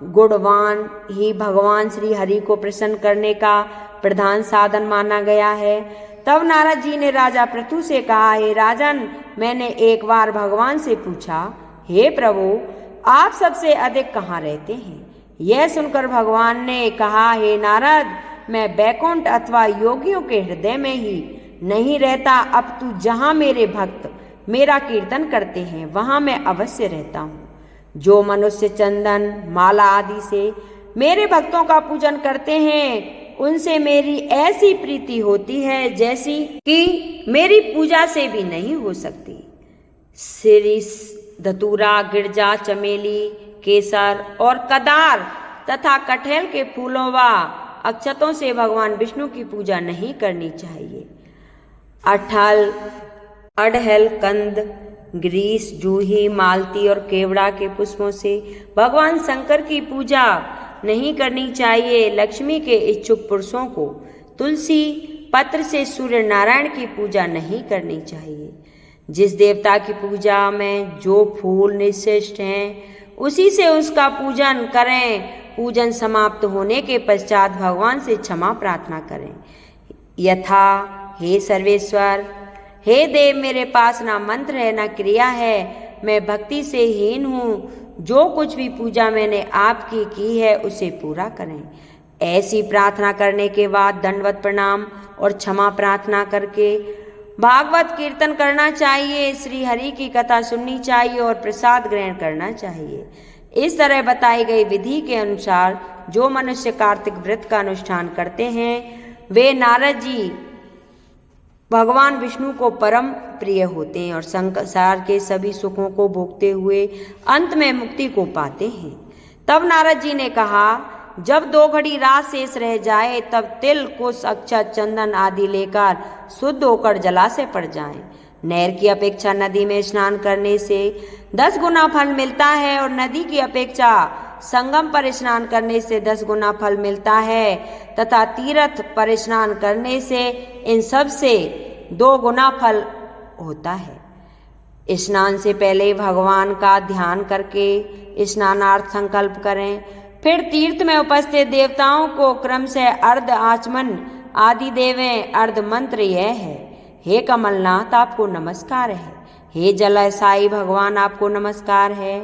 गुणवान ही भगवान श्री हरि को प्रसन्न करने का प्रधान साधन माना गया है। तब नारद जी ने राजा पृथु से कहा, हे राजन, मैंने एक बार भगवान से पूछा, हे प्रभु, आप सबसे अधिक कहाँ रहते हैं? यह सुनकर भगवान ने कहा, हे नारद, मैं बैकुंठ अथवा योगियों के हृदय में ही नहीं रहता, अपितु जहाँ मेरे भक्त मेरा कीर्तन करते हैं वहाँ मैं अवश्य रहता हूँ। जो मनुष्य चंदन, माला आदि से मेरे भक्तों का पूजन करते हैं, उनसे मेरी ऐसी प्रीति होती है जैसी कि मेरी पूजा से भी नहीं हो सकती। शिरीष, धतूरा, गिरजा, चमेली, केसर और कदार तथा कटहल के फूलों व अक्षतों से भगवान विष्णु की पूजा नहीं करनी चाहिए। अड़हल, कंद, ग्रीस, जूही, मालती और केवड़ा के पुष्पों से भगवान शंकर की पूजा नहीं करनी चाहिए। लक्ष्मी के इच्छुक पुरुषों को तुलसी पत्र से सूर्य नारायण की पूजा नहीं करनी चाहिए। जिस देवता की पूजा में जो फूल निश्चिष्ट हैं, उसी से उसका पूजन करें। पूजन समाप्त होने के पश्चात भगवान से क्षमा प्रार्थना करें। यथा, हे सर्वेश्वर, हे देव, मेरे पास ना मंत्र है ना क्रिया है, मैं भक्ति से हीन हूँ। जो कुछ भी पूजा मैंने आपकी की है उसे पूरा करें। ऐसी प्रार्थना करने के बाद दंडवत प्रणाम और क्षमा प्रार्थना करके भागवत कीर्तन करना चाहिए, श्री हरि की कथा सुननी चाहिए और प्रसाद ग्रहण करना चाहिए। इस तरह बताई गई विधि के अनुसार जो मनुष्य कार्तिक व्रत का अनुष्ठान करते हैं, वे नारद जी भगवान विष्णु को परम प्रिय होते हैं और संसार के सभी सुखों को भोगते हुए अंत में मुक्ति को पाते हैं। तब नारद जी ने कहा, जब 2 घड़ी रात शेष रह जाए तब तिल, कुश, अक्षत, चंदन आदि लेकर शुद्ध होकर जलाशय पर जाएं। नहर की अपेक्षा नदी में स्नान करने से 10 गुना फल मिलता है और नदी की अपेक्षा संगम पर स्नान करने से 10 गुना फल मिलता है तथा तीर्थ पर स्नान करने से इन सब से 2 गुना फल होता है। स्नान से पहले भगवान का ध्यान करके स्नानार्थ संकल्प करें। फिर तीर्थ में उपस्थित देवताओं को क्रम से अर्ध आचमन आदि देवें। अर्ध मंत्र यह है, हे कमलनाथ आपको नमस्कार है, हे जलासाई भगवान आपको नमस्कार है,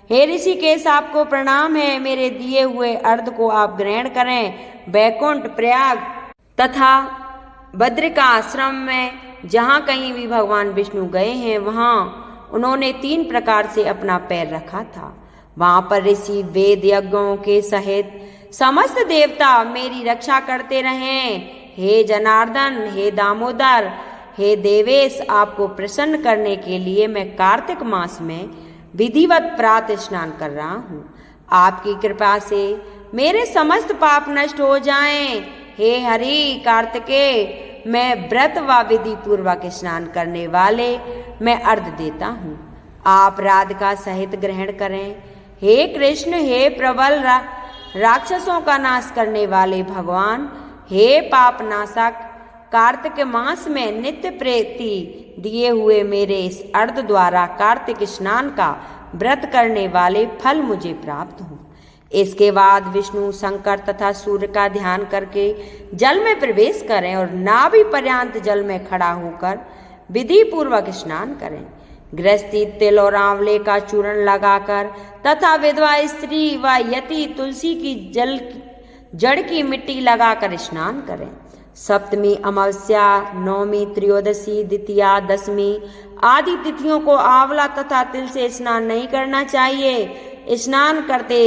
हे ऋषिकेश आपको प्रणाम है, मेरे दिए हुए अर्ध को आप ग्रहण करें। बैकुंठ, प्रयाग तथा बद्रिका आश्रम में जहाँ कहीं भी भगवान विष्णु गए हैं वहाँ उन्होंने 3 प्रकार से अपना पैर रखा था। वहाँ पर ऋषि वेद यज्ञों के सहित समस्त देवता मेरी रक्षा करते रहें। हे जनार्दन, हे दामोदर, हे देवेश, आपको प्रसन्न करने के लिए मैं कार्तिक मास में विधिवत प्रातः स्नान कर रहा हूँ। आपकी कृपा से मेरे समस्त पाप नष्ट हो जाएं। हे हरि कार्तिकेय, मैं व्रत व विधि पूर्वक स्नान करने वाले मैं अर्घ देता हूँ। आप राधिका सहित ग्रहण करें। हे कृष्ण, हे प्रबल राक्षसों का नाश करने वाले भगवान, हे पाप नाशक, कार्तिक मास में नित्य प्रीति दिए हुए मेरे इस अर्घ द्वारा कार्तिक स्नान का व्रत करने वाले फल मुझे प्राप्त हो। इसके बाद विष्णु, शंकर तथा सूर्य का ध्यान करके जल में प्रवेश करें और नाभि पर्यंत जल में खड़ा होकर विधि पूर्वक स्नान करें। गृहस्थी तिल और आंवले का चूर्ण लगाकर तथा विधवा स्त्री व यति तुलसी की जड़ की मिट्टी लगाकर स्नान करें। सप्तमी, अमावस्या, नवमी, त्रयोदशी, द्वितीया, दशमी आदि तिथियों को आंवला तथा तिल से स्नान नहीं करना चाहिए। स्नान करते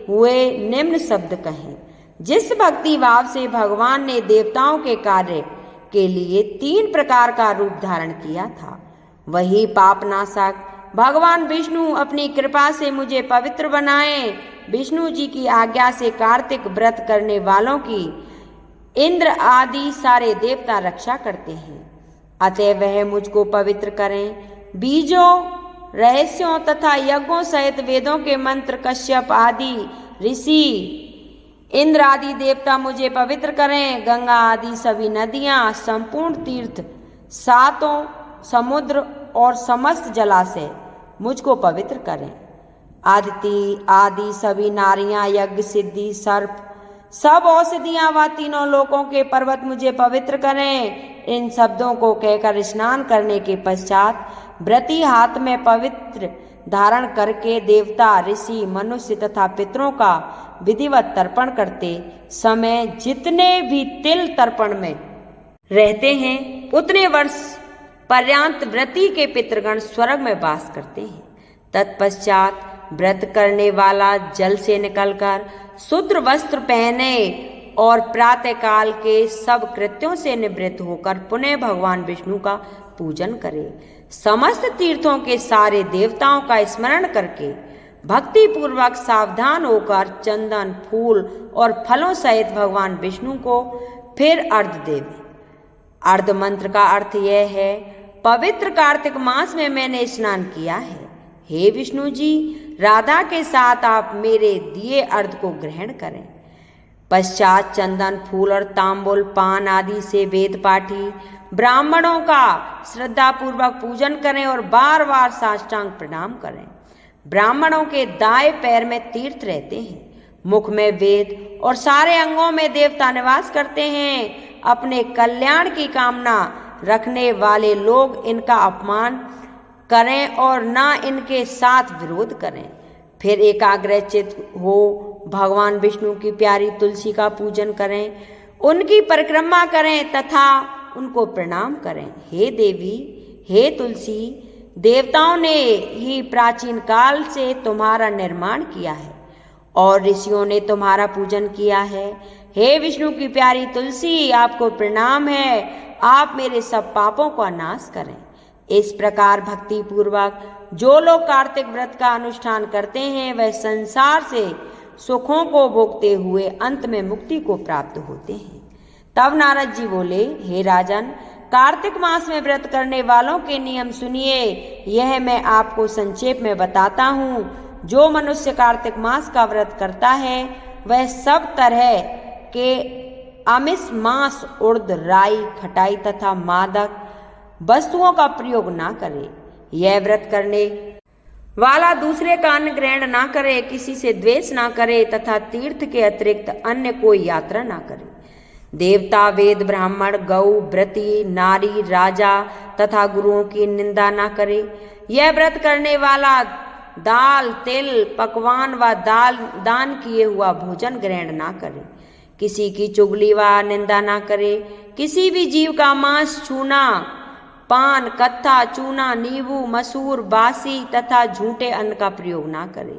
हुए निम्न शब्द कहें। जिस भक्ति भाव से भगवान ने देवताओं के कार्य के लिए 3 प्रकार का रूप धारण किया था, वही पापनाशक भगवान विष्णु अपनी कृपा से मुझे पवित्र बनाएं। विष्णु जी की आज्ञा से कार्तिक व्रत करने वालों की इंद्र आदि सारे देवता रक्षा करते हैं, अतः वह मुझको पवित्र करें। बीजों, रहस्यों तथा यज्ञों सहित वेदों के मंत्र, कश्यप आदि ऋषि, इंद्र आदि देवता मुझे पवित्र करें। गंगा आदि सभी नदियां, संपूर्ण तीर्थ, 7 समुद्र और समस्त जलाशय मुझको पवित्र करें। आदिति आदि सभी नारियां, यज्ञ, सिद्धि, सर्प, सब औषधियां व 3 लोकों के पर्वत मुझे पवित्र करें। इन शब्दों को कहकर स्नान करने के पश्चात व्रती हाथ में पवित्र धारण करके देवता, ऋषि, मनुष्य तथा पितरों का विधिवत तर्पण करते समय जितने भी तिल तर्पण में रहते हैं उतने वर्ष पर्यंत व्रती के पितृगण स्वर्ग में वास करते हैं। तत्पश्चात व्रत करने वाला जल से निकलकर शुद्र वस्त्र पहने और प्रातःकाल के सब कृत्यों से निवृत्त होकर पुनः भगवान विष्णु का पूजन करे। समस्त तीर्थों के सारे देवताओं का स्मरण करके भक्ति पूर्वक सावधान होकर चंदन, फूल और फलों सहित भगवान विष्णु को फिर अर्घ देवे। अर्घ मंत्र का अर्थ यह है, पवित्र कार्तिक मास में मैंने स्नान किया है। हे विष्णु जी, राधा के साथ आप मेरे दिए अर्घ को ग्रहण करें। पश्चात चंदन, फूल और तांबुल, पान आदि से वेद पाठी ब्राह्मणों का श्रद्धा पूर्वक पूजन करें और बार बार साष्टांग प्रणाम करें। ब्राह्मणों के दाएं पैर में तीर्थ रहते हैं, मुख में वेद और सारे अंगों में देवता निवास करते हैं। अपने कल्याण की कामना रखने वाले लोग इनका अपमान करें और ना इनके साथ विरोध करें। फिर एकाग्रचित हो भगवान विष्णु की प्यारी तुलसी का पूजन करें, उनकी परिक्रमा करें तथा उनको प्रणाम करें। हे देवी, हे तुलसी, देवताओं ने ही प्राचीन काल से तुम्हारा निर्माण किया है और ऋषियों ने तुम्हारा पूजन किया है। हे विष्णु की प्यारी तुलसी, आपको प्रणाम है, आप मेरे सब पापों का नाश करें। इस प्रकार भक्ति पूर्वक जो लोग कार्तिक व्रत का अनुष्ठान करते हैं वह संसार से सुखों को भोगते हुए अंत में मुक्ति को प्राप्त होते हैं। तब नारद जी बोले, हे राजन, कार्तिक मास में व्रत करने वालों के नियम सुनिए। यह मैं आपको संक्षेप में बताता हूँ। जो मनुष्य कार्तिक मास का व्रत करता है वह सब तरह के आमिष, मांस, उर्द, राई, खटाई तथा मादक वस्तुओं का प्रयोग ना करे। यह व्रत करने वाला दूसरे का अन्न ग्रहण ना करे, किसी से द्वेष ना करे तथा तीर्थ के अतिरिक्त अन्य कोई यात्रा ना करे। देवता, वेद, ब्राह्मण, गौ, व्रती, नारी, राजा तथा गुरुओं की निंदा ना करे। यह व्रत करने वाला दाल, तिल, पकवान व दान किए हुआ भोजन ग्रहण ना करे। किसी की चुगली व निंदा ना करे। किसी भी जीव का मांस छूना, पान, कत्था, चूना, नींबू, मसूर, बासी तथा झूठे अन्न का प्रयोग ना करे।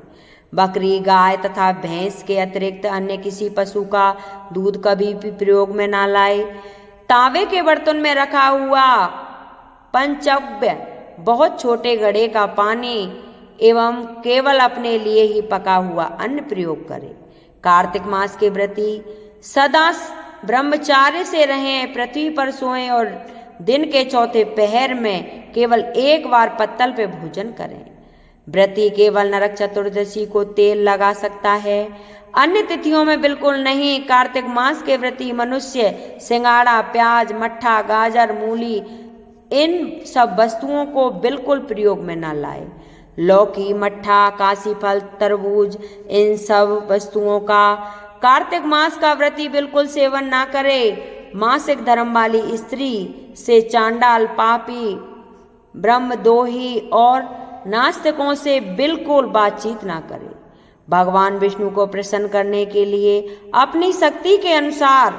बकरी, गाय तथा भैंस के अतिरिक्त अन्य किसी पशु का दूध कभी भी प्रयोग में ना लाए। तांबे के बर्तन में रखा हुआ पंचगव्य, बहुत छोटे घड़े का पानी एवं केवल अपने लिए ही पका हुआ अन्न प्रयोग करे। कार्तिक मास के व्रती सदा ब्रह्मचार्य से रहें, पृथ्वी पर सोएं और दिन के चौथे पहर में केवल एक बार पत्तल पे भोजन करें। व्रती केवल नरक चतुर्दशी को तेल लगा सकता है, अन्य तिथियों में बिल्कुल नहीं। कार्तिक मास के व्रती मनुष्य सिंगाड़ा, प्याज, मट्ठा, गाजर, मूली इन सब वस्तुओं को बिल्कुल प्रयोग में न लाए। लौकी, मट्ठा, काशी फल, तरबूज इन सब वस्तुओं का कार्तिक मास का व्रती बिल्कुल सेवन ना करे। मासिक धर्म वाली स्त्री से चांडाल, पापी, ब्रह्मद्रोही और नास्तिकों से बिल्कुल बातचीत ना करे। भगवान विष्णु को प्रसन्न करने के लिए अपनी शक्ति के अनुसार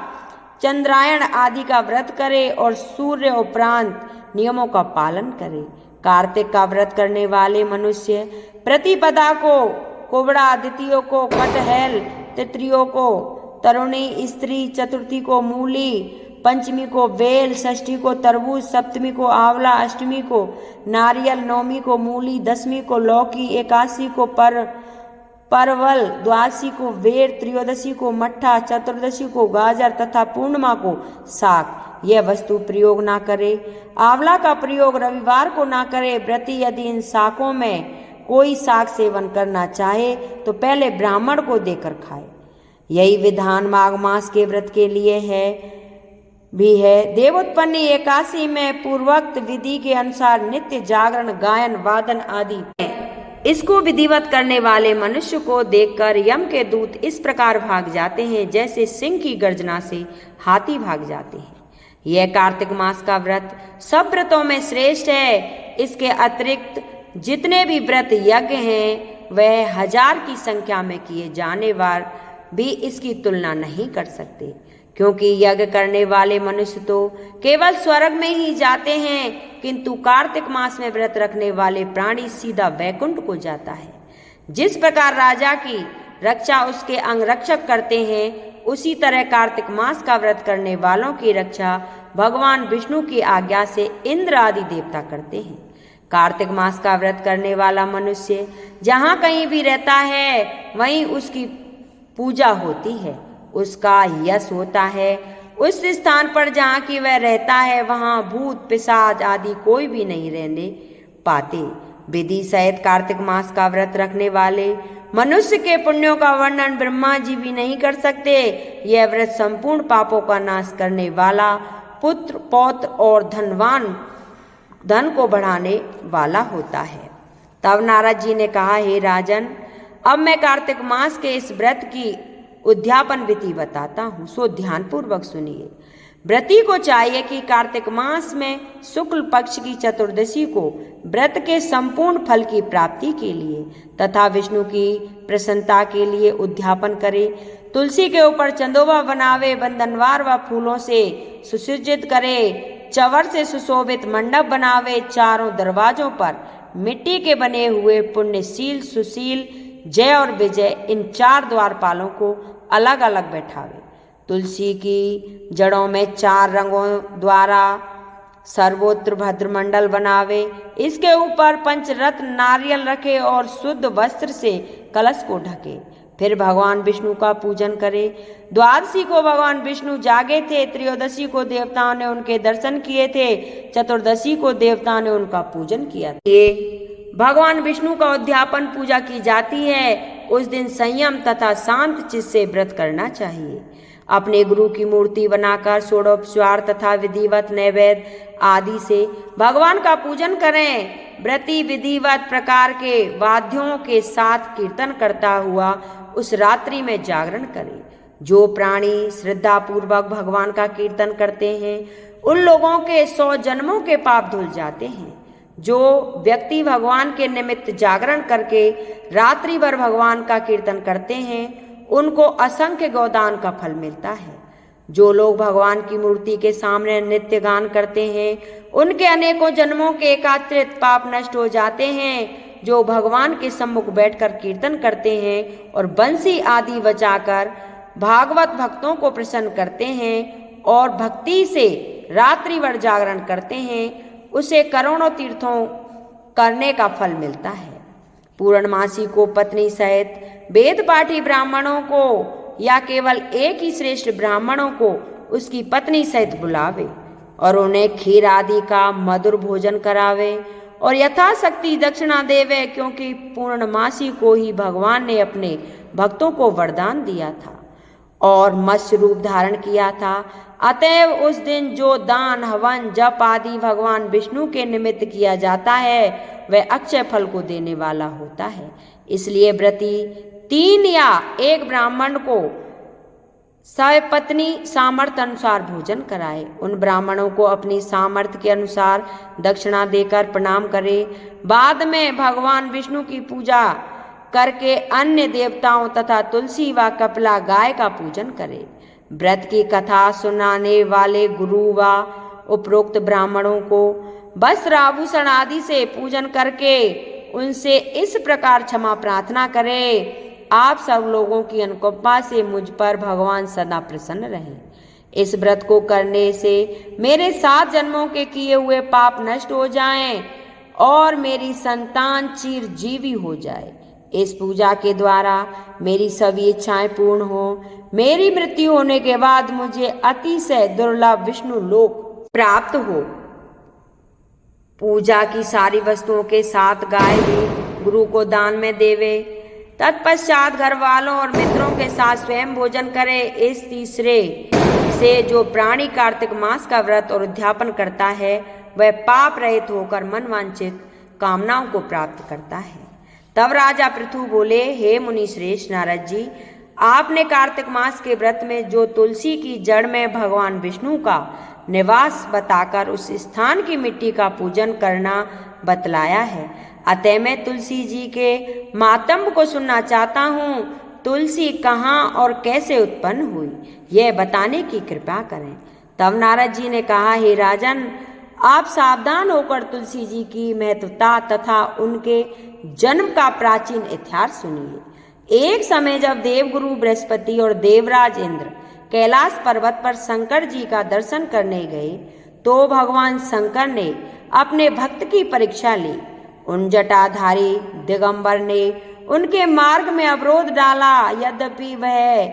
चंद्रायण आदि का व्रत करे और सूर्य उपरांत नियमों का पालन करे। कार्तिक का व्रत करने वाले मनुष्य प्रतिपदा को कुबड़ा, द्वितीयों को कटहल, तृतीयों को तरुणी स्त्री, चतुर्थी को मूली, पंचमी को बेल, षष्ठी को तरबूज, सप्तमी को आंवला, अष्टमी को नारियल, नवमी को मूली, दसवीं को लौकी, एकादशी को परवल, द्वादशी को बेर, त्रयोदशी को मट्ठा, चतुर्दशी को गाजर तथा पूर्णिमा को साग यह वस्तु प्रयोग ना करे। आंवला का प्रयोग रविवार को ना करे। व्रती यदि इन शाकों में कोई शाक सेवन करना चाहे तो पहले ब्राह्मण को देकर खाए। यही विधान माघ मास के व्रत के लिए भी है। देवोत्पन्नी एकादशी में पूर्वोक्त विधि के अनुसार नित्य जागरण, गायन, वादन आदि इसको विधिवत करने वाले मनुष्य को देखकर यम के दूत इस प्रकार भाग जाते हैं जैसे सिंह की गर्जना से हाथी भाग जाते हैं। यह कार्तिक मास का व्रत सब व्रतों में श्रेष्ठ है। इसके अतिरिक्त जितने भी व्रत यज्ञ हैं वह 1000 की संख्या में किए जाने वाले भी इसकी तुलना नहीं कर सकते, क्योंकि यज्ञ करने वाले मनुष्य तो केवल स्वर्ग में ही जाते हैं, किंतु कार्तिक मास में व्रत रखने वाले प्राणी सीधा वैकुंठ को जाता है। जिस प्रकार राजा की रक्षा उसके अंगरक्षक करते हैं, उसी तरह कार्तिक मास का व्रत करने वालों की रक्षा भगवान विष्णु की आज्ञा से इंद्र आदि देवता करते हैं। कार्तिक मास का व्रत करने वाला मनुष्य जहाँ कहीं भी रहता है वहीं उसकी पूजा होती है, उसका यश होता है। उस स्थान पर जहाँ की वह रहता है वहाँ भूत, पिशाच आदि कोई भी नहीं रहने पाते। विधि सहित कार्तिक मास का व्रत रखने वाले मनुष्य के पुण्यों का वर्णन ब्रह्मा जी भी नहीं कर सकते। यह व्रत संपूर्ण पापों का नाश करने वाला, पुत्र, पौत्र और धन को बढ़ाने वाला होता है। तब नारद जी ने कहा, हे राजन, अब मैं कार्तिक मास के इस व्रत की उद्यापन विधि बताता हूँ, सो ध्यानपूर्वक सुनिए। व्रती को चाहिए कि कार्तिक मास में शुक्ल पक्ष की चतुर्दशी को व्रत के संपूर्ण फल की प्राप्ति के लिए तथा विष्णु की प्रसन्नता के लिए उद्यापन करे। तुलसी के ऊपर चंदोबा बनावे, बंधनवार व फूलों से सुसज्जित करे, चवर से सुशोभित मंडप बनावे, चारों दरवाजों पर मिट्टी के बने हुए पुण्यशील, सुशील, जय और विजय इन 4 द्वारपालों को अलग अलग बैठावे। तुलसी की जड़ों में 4 रंगों द्वारा सर्वोत्र भद्रमंडल बनावे। इसके ऊपर पंचरत्न नारियल रखे और शुद्ध वस्त्र से कलश को ढके। फिर भगवान विष्णु का पूजन करे। द्वादशी को भगवान विष्णु जागे थे, त्रयोदशी को देवताओं ने उनके दर्शन किए थे, चतुर्दशी को देवताओं ने उनका पूजन किया था। ये भगवान विष्णु का उद्यापन पूजा की जाती है। उस दिन संयम तथा शांत चित्त से व्रत करना चाहिए। अपने गुरु की मूर्ति बनाकर षोडोपचार तथा विधिवत नैवेद्य आदि से भगवान का पूजन करें। व्रती विधिवत प्रकार के वाद्यों के साथ कीर्तन करता हुआ उस रात्रि में जागरण करें। जो प्राणी श्रद्धा पूर्वक भगवान का कीर्तन करते हैं उन लोगों के 100 जन्मों के पाप धुल जाते हैं। जो व्यक्ति भगवान के निमित्त जागरण करके रात्रि भर भगवान का कीर्तन करते हैं उनको असंख्य गोदान का फल मिलता है। जो लोग भगवान की मूर्ति के सामने नित्य गान करते हैं उनके अनेकों जन्मों के एकात्रित पाप नष्ट हो जाते हैं। जो भगवान के सम्मुख बैठकर कीर्तन करते हैं और बंसी आदि बजाकर भागवत भक्तों को प्रसन्न करते हैं और भक्ति से रात्रि भर जागरण करते हैं उसे करोड़ों तीर्थों करने का फल मिलता है। पूर्णमासी को पत्नी सहित वेद पाठी ब्राह्मणों को या केवल एक ही श्रेष्ठ ब्राह्मणों को उसकी पत्नी सहित बुलावे और उन्हें खीर आदि का मधुर भोजन करावे और यथाशक्ति दक्षिणा देवे, क्योंकि पूर्णमासी को ही भगवान ने अपने भक्तों को वरदान दिया था और मत्स्य रूप धारण किया था। अतएव उस दिन जो दान हवन जप आदि भगवान विष्णु के निमित्त किया जाता है वह अक्षय फल को देने वाला होता है। इसलिए व्रती 3 या 1 ब्राह्मण को सपत्नी सामर्थ्य अनुसार भोजन कराए। उन ब्राह्मणों को अपनी सामर्थ्य के अनुसार दक्षिणा देकर प्रणाम करे। बाद में भगवान विष्णु की पूजा करके अन्य देवताओं तथा तुलसी व कपिला गाय का पूजन करे। व्रत की कथा सुनाने वाले गुरु व उपरोक्त ब्राह्मणों को वस्त्र आभूषण आदि से पूजन करके उनसे इस प्रकार क्षमा प्रार्थना करें, आप सब लोगों की अनुकंपा से मुझ पर भगवान सदा प्रसन्न रहें। इस व्रत को करने से मेरे 7 जन्मों के किए हुए पाप नष्ट हो जाएं और मेरी संतान चिरजीवी हो जाए। इस पूजा के द्वारा मेरी सभी इच्छाएं पूर्ण हो। मेरी मृत्यु होने के बाद मुझे अतिशय दुर्लभ विष्णु लोक प्राप्त हो। पूजा की सारी वस्तुओं के साथ गाय भी गुरु को दान में देवे। तत्पश्चात घर वालों और मित्रों के साथ स्वयं भोजन करे। इस तीसरे से जो प्राणी कार्तिक मास का व्रत और उद्यापन करता है वह पाप रहित होकर मनवांछित कामनाओं को प्राप्त करता है। तब राजा पृथु बोले, हे मुनि श्रेष्ठ नारद जी, आपने कार्तिक मास के व्रत में जो तुलसी की जड़ में भगवान विष्णु का निवास बताकर उस स्थान की मिट्टी का पूजन करना बतलाया है। अतः मैं तुलसी जी के मातम को सुनना चाहता हूँ। तुलसी कहाँ और कैसे उत्पन्न हुई यह बताने की कृपा करें। तब नारद जी ने कहा, हे राजन, आप सावधान होकर तुलसी जी की महत्वता तथा उनके जन्म का प्राचीन इतिहास सुनिए। एक समय जब देवगुरु बृहस्पति और देवराज इंद्र कैलाश पर्वत पर शंकर जी का दर्शन करने गए तो भगवान शंकर ने अपने भक्त की परीक्षा ली। उन जटाधारी दिगंबर ने उनके मार्ग में अवरोध डाला। यद्यपि वह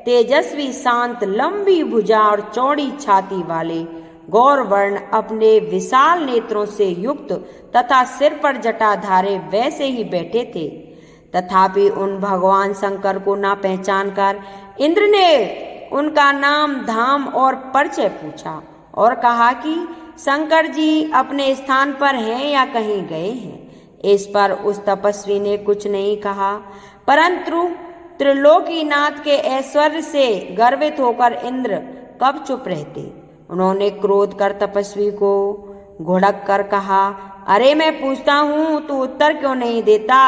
तेजस्वी, शांत, लंबी भुजा और चौड़ी छाती वाले गौर वर्ण अपने विशाल नेत्रों से युक्त तथा सिर पर जटाधारे वैसे ही बैठे थे, तथापि उन भगवान शंकर को ना पहचान कर इंद्र ने उनका नाम, धाम और परिचय पूछा और कहा कि शंकर जी अपने स्थान पर हैं या कहीं गए हैं। इस पर उस तपस्वी ने कुछ नहीं कहा, परंतु त्रिलोकीनाथ के ऐश्वर्य से गर्वित होकर इंद्र कब चुप रहते। उन्होंने क्रोध कर तपस्वी को घुड़क कर कहा, अरे मैं पूछता हूँ, तू उत्तर क्यों नहीं देता?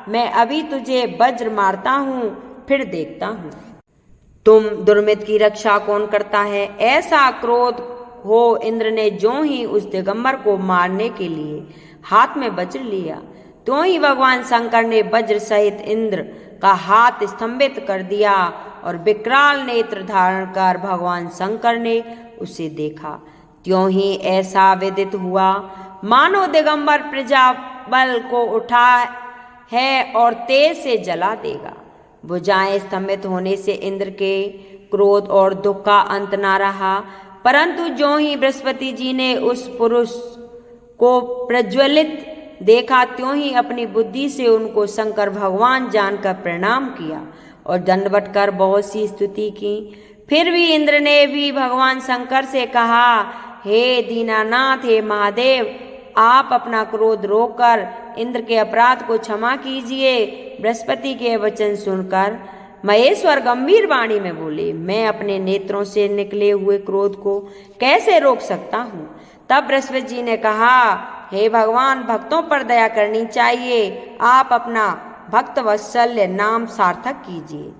मैं अभी तुझे वज्र मारता हूँ, फिर देखता हूँ तुम दुर्मित की रक्षा कौन करता है। ऐसा क्रोध हो इंद्र ने जो ही उस दिगंबर को मारने के लिए हाथ में वज्र लिया, तो ही भगवान शंकर ने वज्र सहित इंद्र का हाथ स्तंभित कर दिया और विकराल नेत्र धारण कर भगवान शंकर ने उसे देखा। त्यों ही ऐसा विदित हुआ मानो दिगंबर प्रजा बल को उठा है और तेज से जला देगा। भुजाएं स्तंभित होने से इंद्र के क्रोध और दुख का अंत ना रहा, परंतु जो ही बृहस्पति जी ने उस पुरुष को प्रज्वलित देखा, त्यों ही अपनी बुद्धि से उनको शंकर भगवान जानकर प्रणाम किया और दंडवत कर बहुत सी स्तुति की। फिर भी इंद्र ने भी भगवान शंकर से कहा, हे दीनानाथ, हे महादेव, आप अपना क्रोध रोककर इंद्र के अपराध को क्षमा कीजिए। बृहस्पति के वचन सुनकर महेश्वर गंभीर वाणी में बोले, मैं अपने नेत्रों से निकले हुए क्रोध को कैसे रोक सकता हूँ। तब बृहस्पति जी ने कहा, हे भगवान, भक्तों पर दया करनी चाहिए, आप अपना भक्त वत्सल्य नाम सार्थक कीजिए।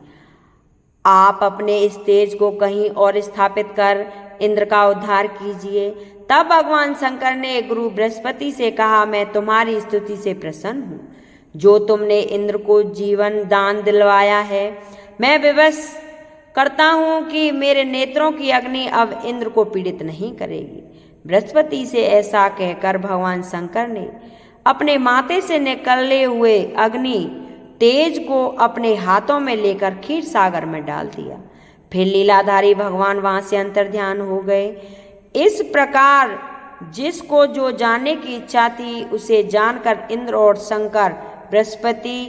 आप अपने इस तेज को कहीं और स्थापित कर इंद्र का उद्धार कीजिए। तब भगवान शंकर ने गुरु बृहस्पति से कहा, मैं तुम्हारी स्तुति से प्रसन्न हूँ, जो तुमने इंद्र को जीवन दान दिलवाया है। मैं विवश करता हूँ कि मेरे नेत्रों की अग्नि अब इंद्र को पीड़ित नहीं करेगी। बृहस्पति से ऐसा कहकर भगवान शंकर ने अपने माथे से निकले हुए अग्नि तेज को अपने हाथों में लेकर क्षीर सागर में डाल दिया। फिर लीलाधारी भगवान वहां से अंतर्ध्यान हो गए। इस प्रकार जिसको जो जानने की इच्छा थी उसे जानकर इंद्र और शंकर बृहस्पति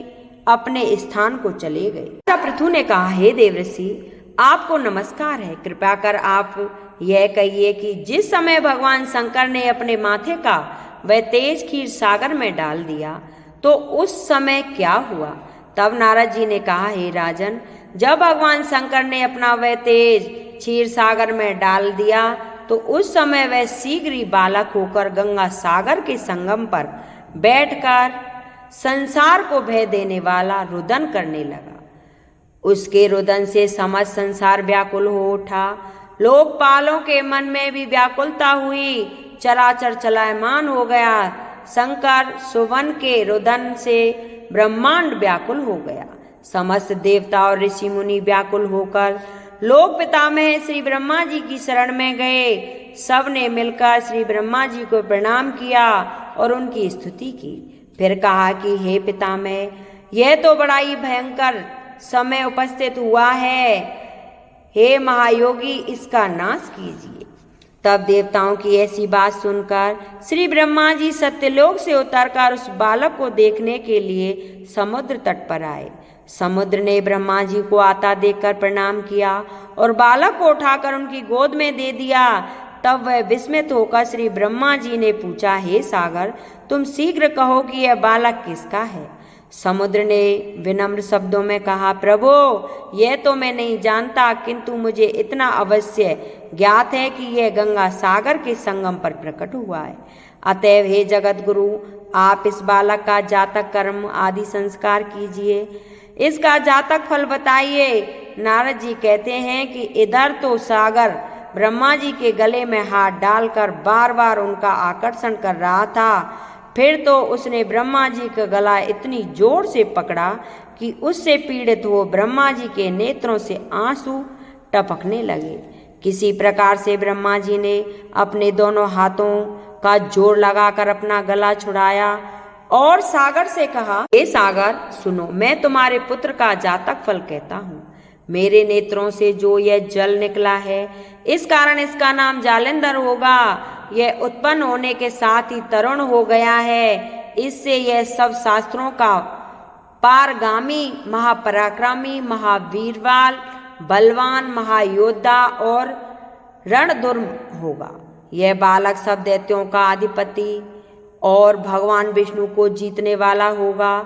अपने स्थान को चले गए। पृथु ने कहा, हे देवर्षि, आपको नमस्कार है। कृपया कर आप यह कहिए कि जिस समय भगवान शंकर ने अपने माथे का वह तेज क्षीर सागर में डाल दिया तो उस समय क्या हुआ। तब नारद जी ने कहा, हे राजन, जब भगवान शंकर ने अपना वह तेज क्षीर सागर में डाल दिया तो उस समय वह शीघ्र ही बालक होकर गंगा सागर के संगम पर बैठकर संसार को भय देने वाला रुदन करने लगा। उसके रुदन से समस्त संसार व्याकुल हो उठा। लोकपालों के मन में भी व्याकुलता हुई, चराचर चलायमान हो गया। शंकर सुवन के रुदन से ब्रह्मांड व्याकुल हो गया। समस्त देवता और ऋषि मुनि व्याकुल होकर लोक पितामह श्री ब्रह्मा जी की शरण में गए। सब ने मिलकर श्री ब्रह्मा जी को प्रणाम किया और उनकी स्तुति की। फिर कहा कि हे पितामह, यह तो बड़ा ही भयंकर समय उपस्थित हुआ है। हे महायोगी, इसका नाश कीजिए। तब देवताओं की ऐसी बात सुनकर श्री ब्रह्मा जी सत्यलोक से उतरकर उस बालक को देखने के लिए समुद्र तट पर आए। समुद्र ने ब्रह्मा जी को आता देखकर प्रणाम किया और बालक को उठाकर उनकी गोद में दे दिया। तब वह विस्मित होकर श्री ब्रह्मा जी ने पूछा, हे सागर, तुम शीघ्र कहो कि यह बालक किसका है। समुद्र ने विनम्र शब्दों में कहा, प्रभु, यह तो मैं नहीं जानता, किंतु मुझे इतना अवश्य ज्ञात है कि यह गंगा सागर के संगम पर प्रकट हुआ है। अतएव हे जगत गुरु, आप इस बालक का जातक कर्म आदि संस्कार कीजिए, इसका जातक फल बताइए। नारद जी कहते हैं कि इधर तो सागर ब्रह्मा जी के गले में हाथ डालकर बार बार उनका आकर्षण कर रहा था। फिर तो उसने ब्रह्मा जी का गला इतनी जोर से पकड़ा कि उससे पीड़ित हो ब्रह्मा जी के नेत्रों से आंसू टपकने लगे। किसी प्रकार से ब्रह्मा जी ने अपने दोनों हाथों का जोर लगाकर अपना गला छुड़ाया और सागर से कहा, हे सागर, सुनो, मैं तुम्हारे पुत्र का जातक फल कहता हूँ। मेरे नेत्रों से जो यह जल निकला है, इस कारण इसका नाम जालेंधर होगा। यह उत्पन्न होने के साथ ही तरुण हो गया है। इससे यह सब शास्त्रों का पारगामी, महापराक्रमी, महावीरवाल, बलवान, महायोद्धा और रणधुर्म होगा। यह बालक सब दैत्यों का अधिपति और भगवान विष्णु को जीतने वाला होगा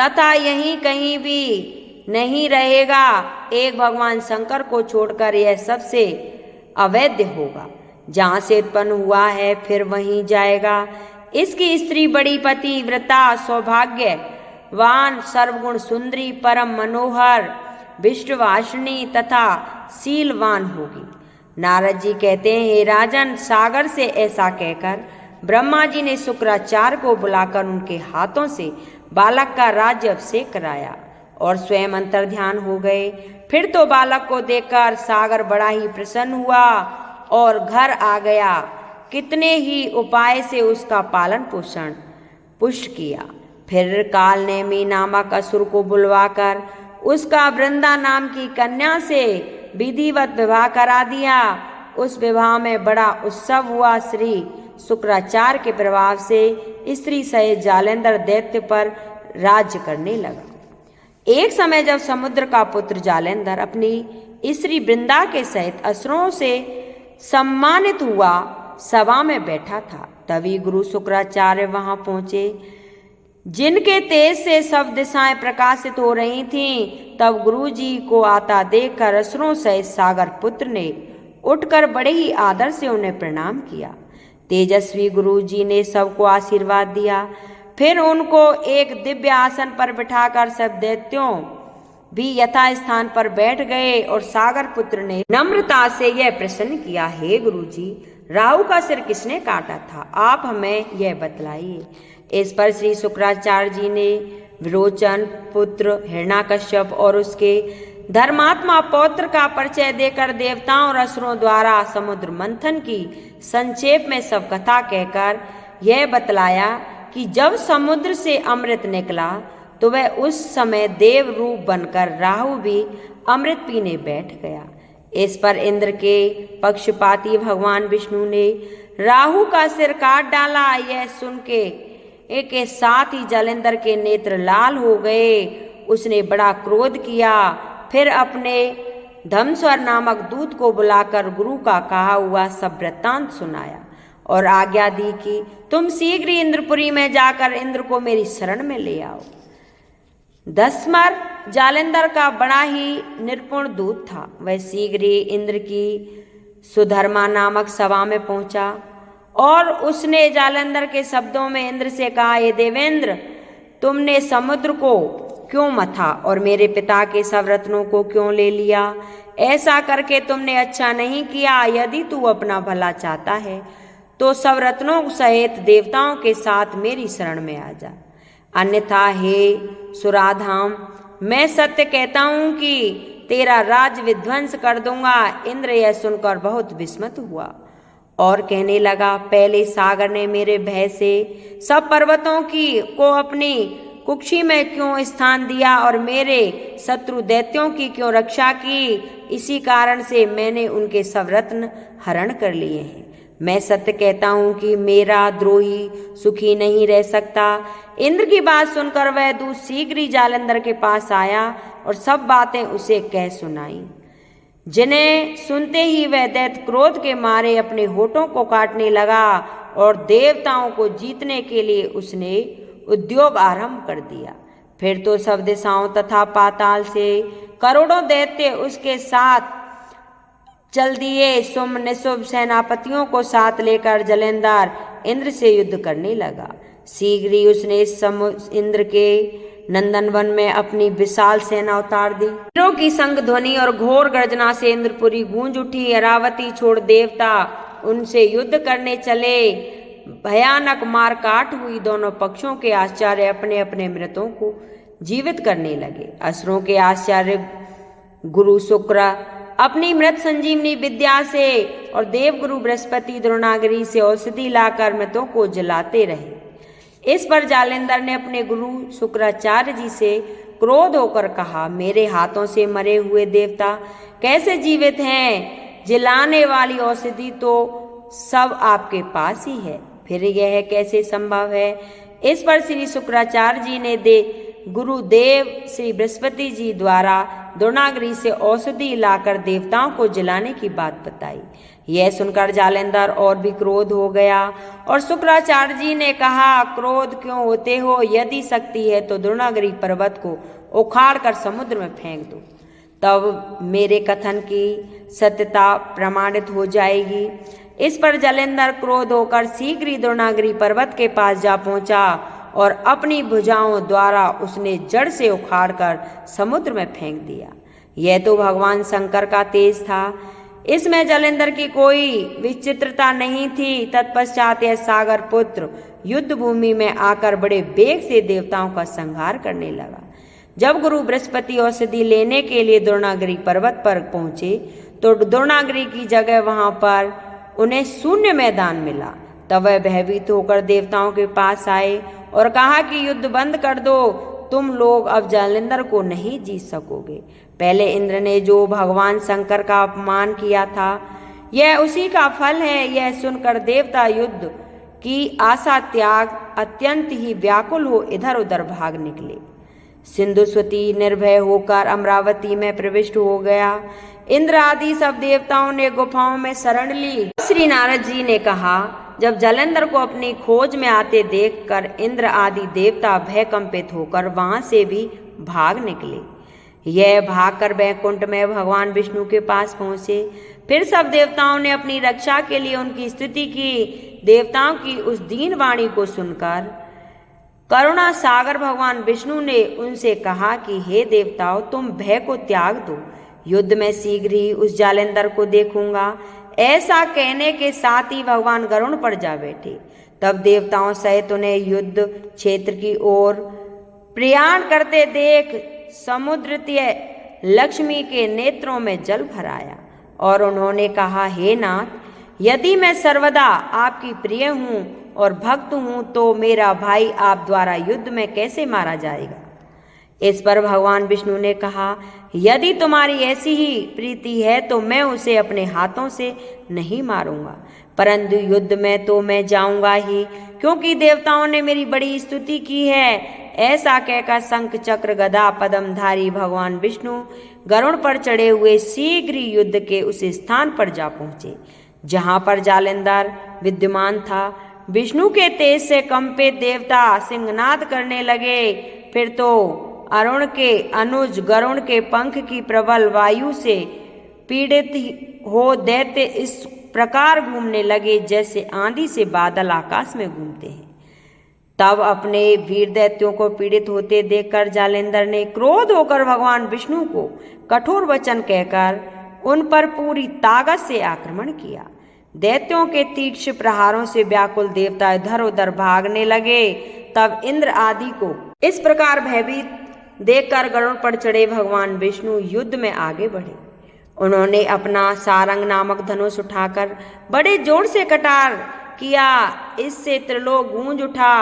तथा यहीं कहीं भी नहीं रहेगा। एक भगवान शंकर को छोड़कर यह सबसे अवैध होगा। जहाँ से उत्पन्न हुआ है फिर वहीं जाएगा। इसकी स्त्री बड़ी पतिव्रता, सौभाग्यवान, सर्वगुण सुंदरी, परम मनोहर, विष्णुवासिनी तथा शीलवान होगी। नारद जी कहते हैं, हे राजन, सागर से ऐसा कहकर ब्रह्मा जी ने शुक्राचार्य को बुलाकर उनके हाथों से बालक का राज्य अभिषेक कराया और स्वयं अंतर्ध्यान हो गए। फिर तो बालक को देखकर सागर बड़ा ही प्रसन्न हुआ और घर आ गया। कितने ही उपाय से उसका पालन पोषण पुष्ट किया। फिर कालनेमी नामक असुर को बुलवाकर उसका वृंदा नाम की कन्या से विधिवत विवाह करा दिया। उस विवाह में बड़ा उत्सव हुआ। श्री शुक्राचार्य के प्रभाव से स्त्री सहित जालेंधर दैत्य पर राज्य करने लगा। एक समय जब समुद्र का पुत्र जालेंधर अपनी स्त्री वृंदा के सहित असुरों से सम्मानित हुआ सभा में बैठा था। तभी गुरु शुक्राचार्य वहां पहुंचे, जिनके तेज से सब दिशाएं प्रकाशित हो रही थीं। तब गुरु जी को आता देखकर असुरों सहित सागर पुत्र ने उठकर बड़े ही आदर से उन्हें प्रणाम किया। तेजस्वी गुरु जी ने सबको आशीर्वाद दिया। फिर उनको एक दिव्य आसन पर बिठाकर सब दैत्यों भी यथा स्थान पर बैठ गए और सागर पुत्र ने नम्रता से यह प्रश्न किया, हे गुरु जी, राहु का सिर किसने काटा था? आप हमें यह बतलाइए। इस पर श्री शुक्राचार्य जी ने विरोचन पुत्र हिरण्याकश्यप और उसके धर्मात्मा पौत्र का परिचय देकर देवताओं और असुरों द्वारा समुद्र मंथन की संक्षेप में सब कथा कहकर यह बतलाया कि जब समुद्र से अमृत निकला तो वह उस समय देव रूप बनकर राहु भी अमृत पीने बैठ गया। इस पर इंद्र के पक्षपाती भगवान विष्णु ने राहु का सिर काट डाला। यह सुन के साथ ही जलेंद्र के नेत्र लाल हो गए। उसने बड़ा क्रोध किया। फिर अपने धमस्वर नामक दूत को बुलाकर गुरु का कहा हुआ सब वृत्तांत सुनाया और आज्ञा दी कि तुम शीघ्र ही इंद्रपुरी में जाकर इंद्र को मेरी शरण में ले आओ। धमस्वर जालेंद्र का बड़ा ही निपुण दूत था। वह शीघ्र ही इंद्र की सुधर्मा नामक सभा में पहुंचा और उसने जालेंद्र के शब्दों में इंद्र से कहा, ये देवेंद्र, तुमने समुद्र को क्यों मथा और मेरे पिता के सब रत्नों को क्यों ले लिया? ऐसा करके तुमने अच्छा नहीं किया। यदि तू अपना भला चाहता है तो सब रत्नों सहित देवताओं के साथ मेरी शरण में आ जा, अन्यथा हे सुराधाम, मैं सत्य कहता हूं कि तेरा राज विध्वंस कर दूंगा। इंद्र यह सुनकर बहुत विस्मित हुआ और कहने लगा, पहले सागर ने मेरे भय से सब पर्वतों को अपनी कुक्षी में क्यों स्थान दिया और मेरे शत्रु दैत्यों की क्यों रक्षा की? इसी कारण से मैंने उनके सब रत्न हरण कर लिए हैं। मैं सत्य कहता हूं कि मेरा द्रोही सुखी नहीं रह सकता। इंद्र की बात सुनकर वह दूत शीघ्र ही जालेंद्र के पास आया और सब बातें उसे कह सुनाई, जिन्हें सुनते ही वह दैत्य क्रोध के मारे अपने होठों को काटने लगा और देवताओं को जीतने के लिए उसने उद्योग आरंभ कर दिया। फिर तो सब दिशाओं तथा पाताल से करोड़ों दैत्य उसके साथ चल दिए। शुभ निशुभ सेनापतियों को साथ लेकर जालेंद्र इंद्र से युद्ध करने लगा। शीघ्र ही उसने इंद्र के नंदनवन में अपनी विशाल सेना उतार दी। वीरों की संग ध्वनि और घोर गर्जना से इंद्रपुरी गूंज उठी। अरावती छोड़ देवता उनसे युद्ध करने चले। भयानक मार काट हुई दोनों पक्षों के आचार्य अपने अपने मृतों को जीवित करने लगे। असुरों के आचार्य गुरु शुक्र अपनी मृत संजीवनी विद्या से और देवगुरु बृहस्पति द्रोणागिरी से औषधि लाकर मृतों को जलाते रहे। इस पर जालेंद्र ने अपने गुरु शुक्राचार्य जी से क्रोध होकर कहा, मेरे हाथों से मरे हुए देवता कैसे जीवित हैं? जलाने वाली औषधि तो सब आपके पास ही है, फिर यह कैसे संभव है? इस पर श्री शुक्राचार्य जी ने गुरुदेव श्री बृहस्पति जी द्वारा द्रोणागिरी से औषधि लाकर देवताओं को जलाने की बात बताई। यह सुनकर जालेंद्र और भी क्रोध हो गया और शुक्राचार्य जी ने कहा, क्रोध क्यों होते हो? यदि शक्ति है तो द्रोणागिरी पर्वत को उखाड़ कर समुद्र में फेंक दो, तब मेरे कथन की सत्यता प्रमाणित हो जाएगी। इस पर जालेंद्र क्रोध होकर शीघ्र ही द्रोणागिरी पर्वत के पास जा पहुंचा और अपनी भुजाओं द्वारा उसने जड़ से उखाड़कर समुद्र में फेंक दिया। यह तो भगवान शंकर का तेज था, इसमें जालेंद्र की कोई विचित्रता नहीं थी। तत्पश्चात यह सागर पुत्र युद्ध भूमि में आकर बड़े वेग से देवताओं का संहार करने लगा। जब गुरु बृहस्पति औषधि लेने के लिए द्रोणागिरी पर्वत पर पहुंचे तो द्रोणागिरी की जगह वहां पर उन्हें शून्य मैदान मिला। तब वह भयभीत होकर देवताओं के पास आए और कहा कि युद्ध बंद कर दो, तुम लोग अब जालेंद्र को नहीं जीत सकोगे। पहले इंद्र ने जो भगवान शंकर का अपमान किया था, यह उसी का फल है। यह सुनकर देवता युद्ध की आशा त्याग अत्यंत ही व्याकुल हो इधर उधर भाग निकले। सिंधुस्वती निर्भय होकर अमरावती में प्रविष्ट हो गया। इंद्र आदि सब देवताओं ने गुफाओं में शरण ली। श्री नारद जी ने कहा, जब जलेंद्र को अपनी खोज में आते देखकर इंद्र आदि देवता भयकंपित होकर वहां से भी भाग निकले। यह भागकर वैकुंठ में भगवान विष्णु के पास पहुंचे। फिर सब देवताओं ने अपनी रक्षा के लिए उनकी स्तुति की। देवताओं की उस दीन वाणी को सुनकर करुणा सागर भगवान विष्णु ने उनसे कहा कि हे देवताओं, तुम भय को त्याग दो, युद्ध में शीघ्र ही उस जालेंद्र को देखूंगा। ऐसा कहने के साथ ही भगवान गरुड़ पर जा बैठे। तब देवताओं सहित उन्हें युद्ध क्षेत्र की ओर प्रयाण करते देख समुद्रतीय लक्ष्मी के नेत्रों में जल भर आया और उन्होंने कहा, हे नाथ, यदि मैं सर्वदा आपकी प्रिय हूँ और भक्त हूँ तो मेरा भाई आप द्वारा युद्ध में कैसे मारा जाएगा। इस पर भगवान विष्णु ने कहा, यदि तुम्हारी ऐसी ही प्रीति है तो मैं उसे अपने हाथों से नहीं मारूंगा, परंतु युद्ध में तो मैं जाऊंगा ही, क्योंकि देवताओं ने मेरी बड़ी स्तुति की है। ऐसा कहकर शंख चक्र गदा पद्मधारी भगवान विष्णु गरुड़ पर चढ़े हुए शीघ्र ही युद्ध के उस स्थान पर जा पहुंचे जहां पर जालेंद्र विद्यमान था। विष्णु के तेज से कंपित देवता सिंहनाद करने लगे। फिर तो अरुण के अनुज गरुड़ के पंख की प्रबल वायु से पीड़ित हो दैत्य इस प्रकार घूमने लगे जैसे आंधी से बादल आकाश में घूमते हैं। तब अपने वीर दैत्यों को पीड़ित होते देखकर जालेंद्र ने क्रोध होकर भगवान विष्णु को कठोर वचन कहकर उन पर पूरी ताकत से आक्रमण किया। दैत्यों के तीक्ष्ण प्रहारों से व्याकुल देवता इधर उधर भागने लगे। तब इंद्र आदि को इस प्रकार भयभीत देखकर गरुड़ पर चढ़े भगवान विष्णु युद्ध में आगे बढ़े। उन्होंने अपना सारंग नामक धनुष उठाकर बड़े जोर से कटार किया। इससे त्रिलोक गूंज उठा।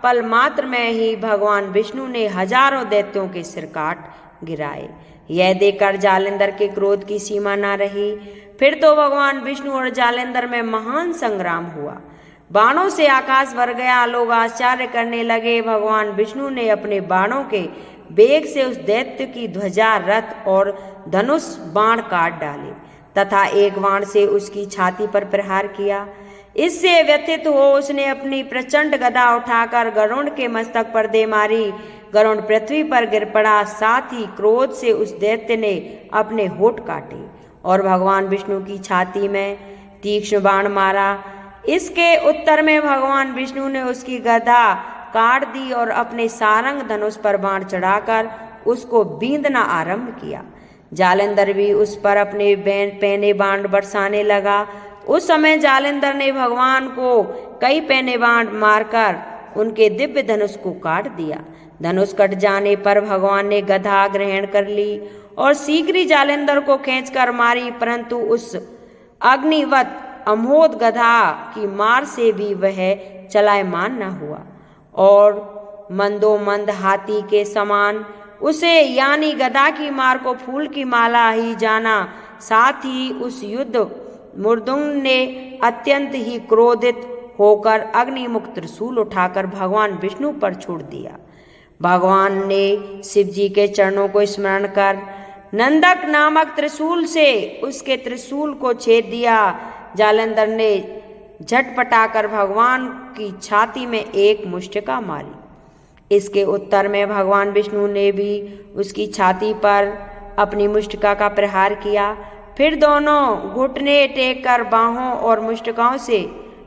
पल मात्र में ही भगवान विष्णु ने हजारों दैत्यों के सिर काट गिराए। यह देखकर जालेंद्र के क्रोध की सीमा न रही। फिर तो भगवान विष्णु और जालेंद्र में महान संग्राम हुआ। बाणों से आकाश भर गया। लोग आश्चर्य करने लगे। भगवान विष्णु ने अपने बाणों के वेग से उस दैत्य की ध्वजा, रथ और धनुष बाण काट डाले तथा एक बाण से उसकी छाती पर प्रहार किया। इससे व्यथित हो उसने अपनी प्रचंड गदा उठाकर गरुड़ के मस्तक पर दे मारी। गरुड़ पृथ्वी पर गिर पड़ा। साथ ही क्रोध से उस दैत्य ने अपने होठ काटे और भगवान विष्णु की छाती में तीक्ष्ण बाण मारा। इसके उत्तर में भगवान विष्णु ने उसकी गदा काट दी और अपने सारंग धनुष पर बाण चढ़ाकर उसको बींधना आरंभ किया। जालेंद्र भी उस पर अपने पैने बाण बरसाने लगा। उस समय जालेंद्र ने भगवान को कई पैने बाण मारकर उनके दिव्य धनुष को काट दिया। धनुष कट जाने पर भगवान ने गदा ग्रहण कर ली और शीघ्र ही जालेंद्र को खींचकर मारी, परंतु उस अग्निवत अमोद गदा की मार से भी वह चलायमान न हुआ और मंदोमंद हाथी के समान उसे यानी गदा की मार को फूल की माला ही जाना। साथ ही उस युद्ध मुर्दुंग ने अत्यंत ही क्रोधित होकर अग्निमुख त्रिशूल उठाकर भगवान विष्णु पर छोड़ दिया। भगवान ने शिव जी के चरणों को स्मरण कर नंदक नामक त्रिशूल से उसके त्रिशूल को छेद दिया। जालेंद्र ने झटपटाकर भगवान की छाती में एक मुष्टिका मारी। इसके उत्तर में भगवान विष्णु ने भी उसकी छाती पर अपनी मुष्टिका का प्रहार किया। फिर दोनों घुटने टेक कर बाहों और मुष्टिकाओं से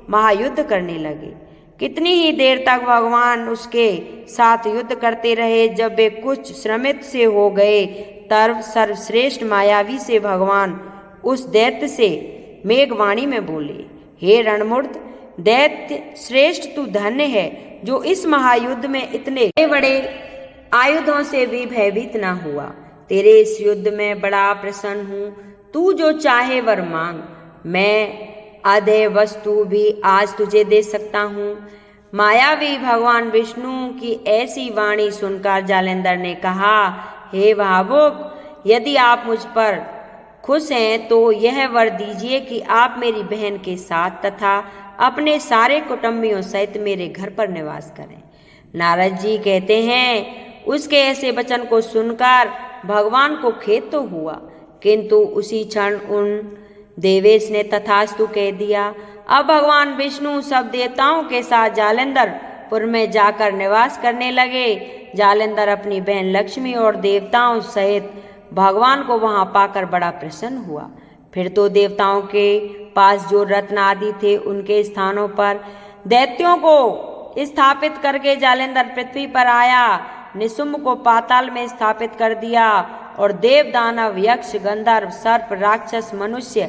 महायुद्ध करने लगे। कितनी ही देर तक भगवान उसके साथ युद्ध करते रहे। जब वे कुछ श्रमित से हो गए तब सर्वश्रेष्ठ मायावी से भगवान उस दैत्य से मेघवाणी में बोले, हे रणमुर्द दैत्य श्रेष्ठ, तू धन्य है जो इस महायुद्ध में इतने बड़े आयुधों से भी भयभीत न हुआ। तेरे इस युद्ध में बड़ा प्रसन्न हूँ। तू जो चाहे वर मांग, मैं अधेय वस्तु भी आज तुझे दे सकता हूँ। मायावी भगवान विष्णु की ऐसी वाणी सुनकर जालेंद्र ने कहा, हे भावुक, यदि आप मुझ पर खुश हैं तो यह वर दीजिए कि आप मेरी बहन के साथ तथा अपने सारे कुटुंबियों सहित मेरे घर पर निवास करें। नारद जी कहते हैं, उसके ऐसे वचन को सुनकर भगवान को खेद तो हुआ, किंतु उसी क्षण उन देवेश ने तथास्तु कह दिया। अब भगवान विष्णु सब देवताओं के साथ जालंधरपुर में जाकर निवास करने लगे। जालंधर अपनी बहन लक्ष्मी और देवताओं सहित भगवान को वहां पाकर बड़ा प्रसन्न हुआ। फिर तो देवताओं के पास जो रत्न आदि थे उनके स्थानों पर दैत्यों को स्थापित करके जालंधर पृथ्वी पर आया। निशुंभ को पाताल में स्थापित कर दिया और देव दानव यक्ष गंधर्व सर्प राक्षस मनुष्य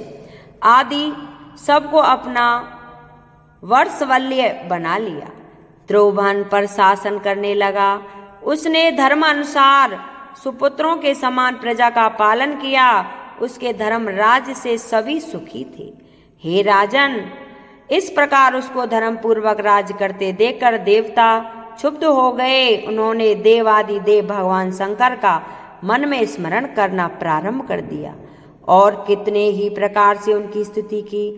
आदि सबको अपना वर्षवल्य बना लिया। त्रिभुवन पर शासन करने लगा। उसने धर्मानुसार सुपुत्रों के समान प्रजा का पालन किया। उसके धर्म राज्य से सभी सुखी थे। हे राजन, इस प्रकार उसको धर्म पूर्वक राज्य करते देखकर देवता क्षुब्ध हो गए। उन्होंने देवादि देव भगवान शंकर का मन में स्मरण करना प्रारंभ कर दिया और कितने ही प्रकार से उनकी स्तुति की।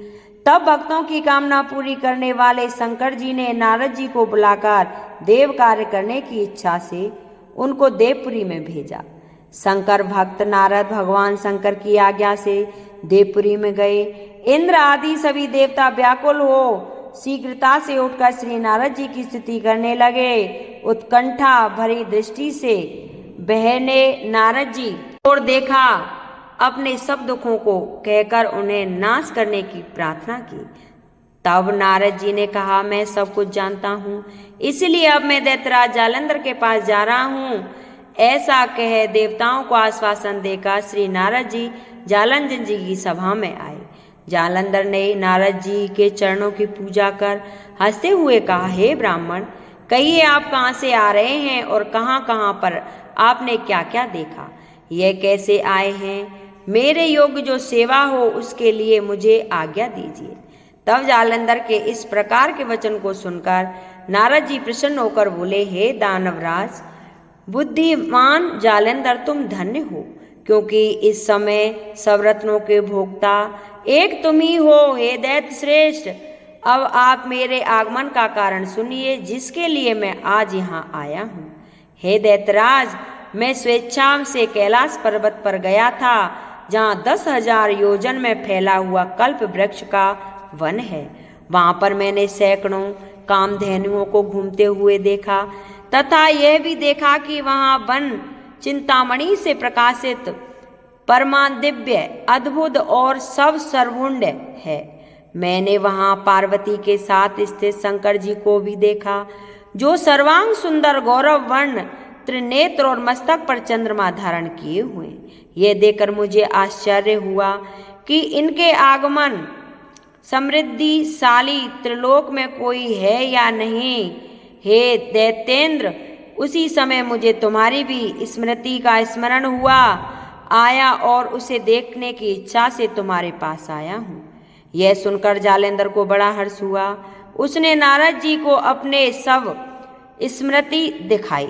तब भक्तों की कामना पूरी करने वाले शंकर जी ने नारद जी को बुलाकर देव कार्य करने की इच्छा से उनको देवपुरी में भेजा। शंकर भक्त नारद भगवान शंकर की आज्ञा से देवपुरी में गए। इंद्र आदि सभी देवता व्याकुल हो शीघ्रता से उठकर श्री नारद जी की स्तुति करने लगे। उत्कंठा भरी दृष्टि से बहने नारद जी और देखा, अपने सब दुखों को कहकर उन्हें नाश करने की प्रार्थना की। तब नारद जी ने कहा, मैं सब कुछ जानता हूँ, इसलिए अब मैं दैत्यराज जालंधर के पास जा रहा हूँ। ऐसा कह देवताओं को आश्वासन देकर श्री नारद जी जालंधर जी की सभा में आए। जालंधर ने नारद जी के चरणों की पूजा कर हंसते हुए कहा, हे ब्राह्मण, कहिए आप कहाँ से आ रहे हैं और कहाँ कहाँ पर आपने क्या क्या देखा, यह कैसे आए हैं? मेरे योग्य जो सेवा हो उसके लिए मुझे आज्ञा दीजिए। तब जालंधर के इस प्रकार के वचन को सुनकर नारद जी प्रसन्न होकर बोले, हे दानवराज बुद्धिमान जालंधर, तुम धन्य हो, क्योंकि इस समय सब रत्नों के भोक्ता एक तुम ही हो। हे दैत्य श्रेष्ठ, अब आप मेरे आगमन का कारण सुनिए, जिसके लिए मैं आज यहाँ आया हूँ। हे दैत्यराज, मैं स्वेच्छा से कैलाश पर्वत पर गया था, जहाँ 10,000 योजन में फैला हुआ कल्प वृक्ष का वन है। वहां पर मैंने सैकड़ों कामधेनुओं को घूमते हुए देखा तथा यह भी देखा कि वहां वन चिंतामणि से प्रकाशित परमा दिव्य अद्भुत और सब सर्वुंड है। मैंने वहां पार्वती के साथ स्थित शंकर जी को भी देखा, जो सर्वांग सुंदर गौरव वर्ण त्रिनेत्र और मस्तक पर चंद्रमा धारण किए हुए। यह देखकर मुझे आश्चर्य हुआ कि इनके आगमन समृद्धिशाली त्रिलोक में कोई है या नहीं। हे दैत्येंद्र, उसी समय मुझे तुम्हारी भी स्मृति का स्मरण हुआ आया और उसे देखने की इच्छा से तुम्हारे पास आया हूँ। यह सुनकर जालंधर को बड़ा हर्ष हुआ। उसने नारद जी को अपने सब स्मृति दिखाई।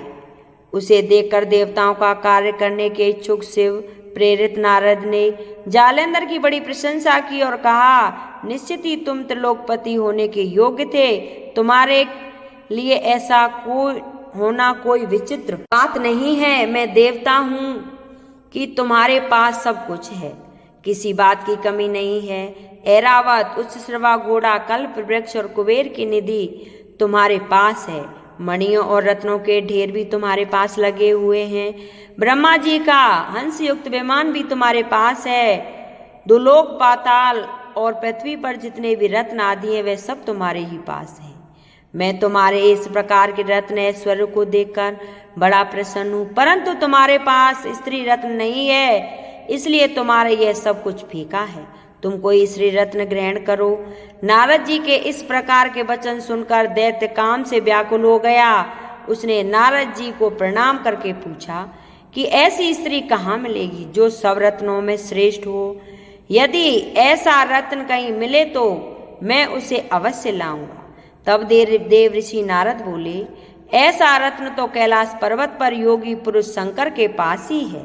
उसे देखकर देवताओं का कार्य करने के इच्छुक शिव प्रेरित नारद ने जालंधर की बड़ी प्रशंसा की और कहा, निश्चित ही तुम त्रिलोकपति होने के योग्य थे। तुम्हारे लिए ऐसा होना कोई विचित्र बात नहीं है। मैं देवता हूँ कि तुम्हारे पास सब कुछ है, किसी बात की कमी नहीं है। ऐरावत, उच्चश्रवा घोड़ा, कल्प वृक्ष और कुबेर की निधि तुम्हारे पास है। मणियों और रत्नों के ढेर भी तुम्हारे पास लगे हुए हैं। ब्रह्मा जी का हंस युक्त विमान भी तुम्हारे पास है। दुलोक, पाताल और पृथ्वी पर जितने भी रत्न आदि हैं वे सब तुम्हारे ही पास हैं। मैं तुम्हारे इस प्रकार के रत्न ऐश्वर्य को देखकर बड़ा प्रसन्न हूँ, परंतु तुम्हारे पास स्त्री रत्न नहीं है, इसलिए तुम्हारे यह सब कुछ फीका है। तुम कोई स्त्री रत्न ग्रहण करो। नारद जी के इस प्रकार के वचन सुनकर दैत्य काम से व्याकुल हो गया। उसने नारद जी को प्रणाम करके पूछा कि ऐसी स्त्री कहाँ मिलेगी जो सब रत्नों में श्रेष्ठ हो। यदि ऐसा रत्न कहीं मिले तो मैं उसे अवश्य लाऊंगा। तब देव ऋषि नारद बोले, ऐसा रत्न तो कैलाश पर्वत पर योगी पुरुष शंकर के पास ही है।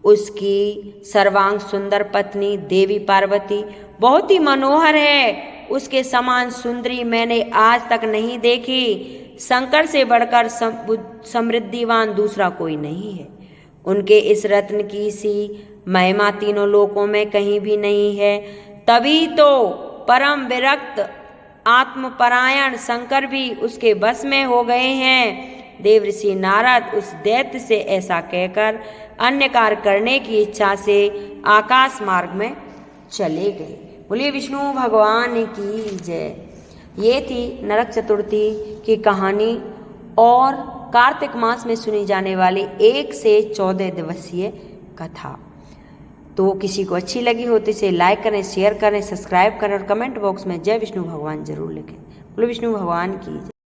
उसकी सर्वांग सुंदर पत्नी देवी पार्वती बहुत ही मनोहर है। उसके समान सुंदरी मैंने आज तक नहीं देखी। शंकर से बढ़कर समृद्धिवान दूसरा कोई नहीं है। उनके इस रत्न की सी महिमा तीनों लोकों में कहीं भी नहीं है। तभी तो परम विरक्त आत्मपरायण शंकर भी उसके बस में हो गए हैं। देवर्षि नारद उस दैत्य से ऐसा कहकर अन्य कार्य करने की इच्छा से आकाश मार्ग में चले गए। बोलिए विष्णु भगवान की जय। ये थी नरक चतुर्थी की कहानी और कार्तिक मास में सुनी जाने वाली 1 से 14 दिवसीय कथा। तो किसी को अच्छी लगी हो तो इसे लाइक करें, शेयर करें, सब्सक्राइब करें और कमेंट बॉक्स में जय विष्णु भगवान जरूर लिखें। बोलो विष्णु भगवान की जय।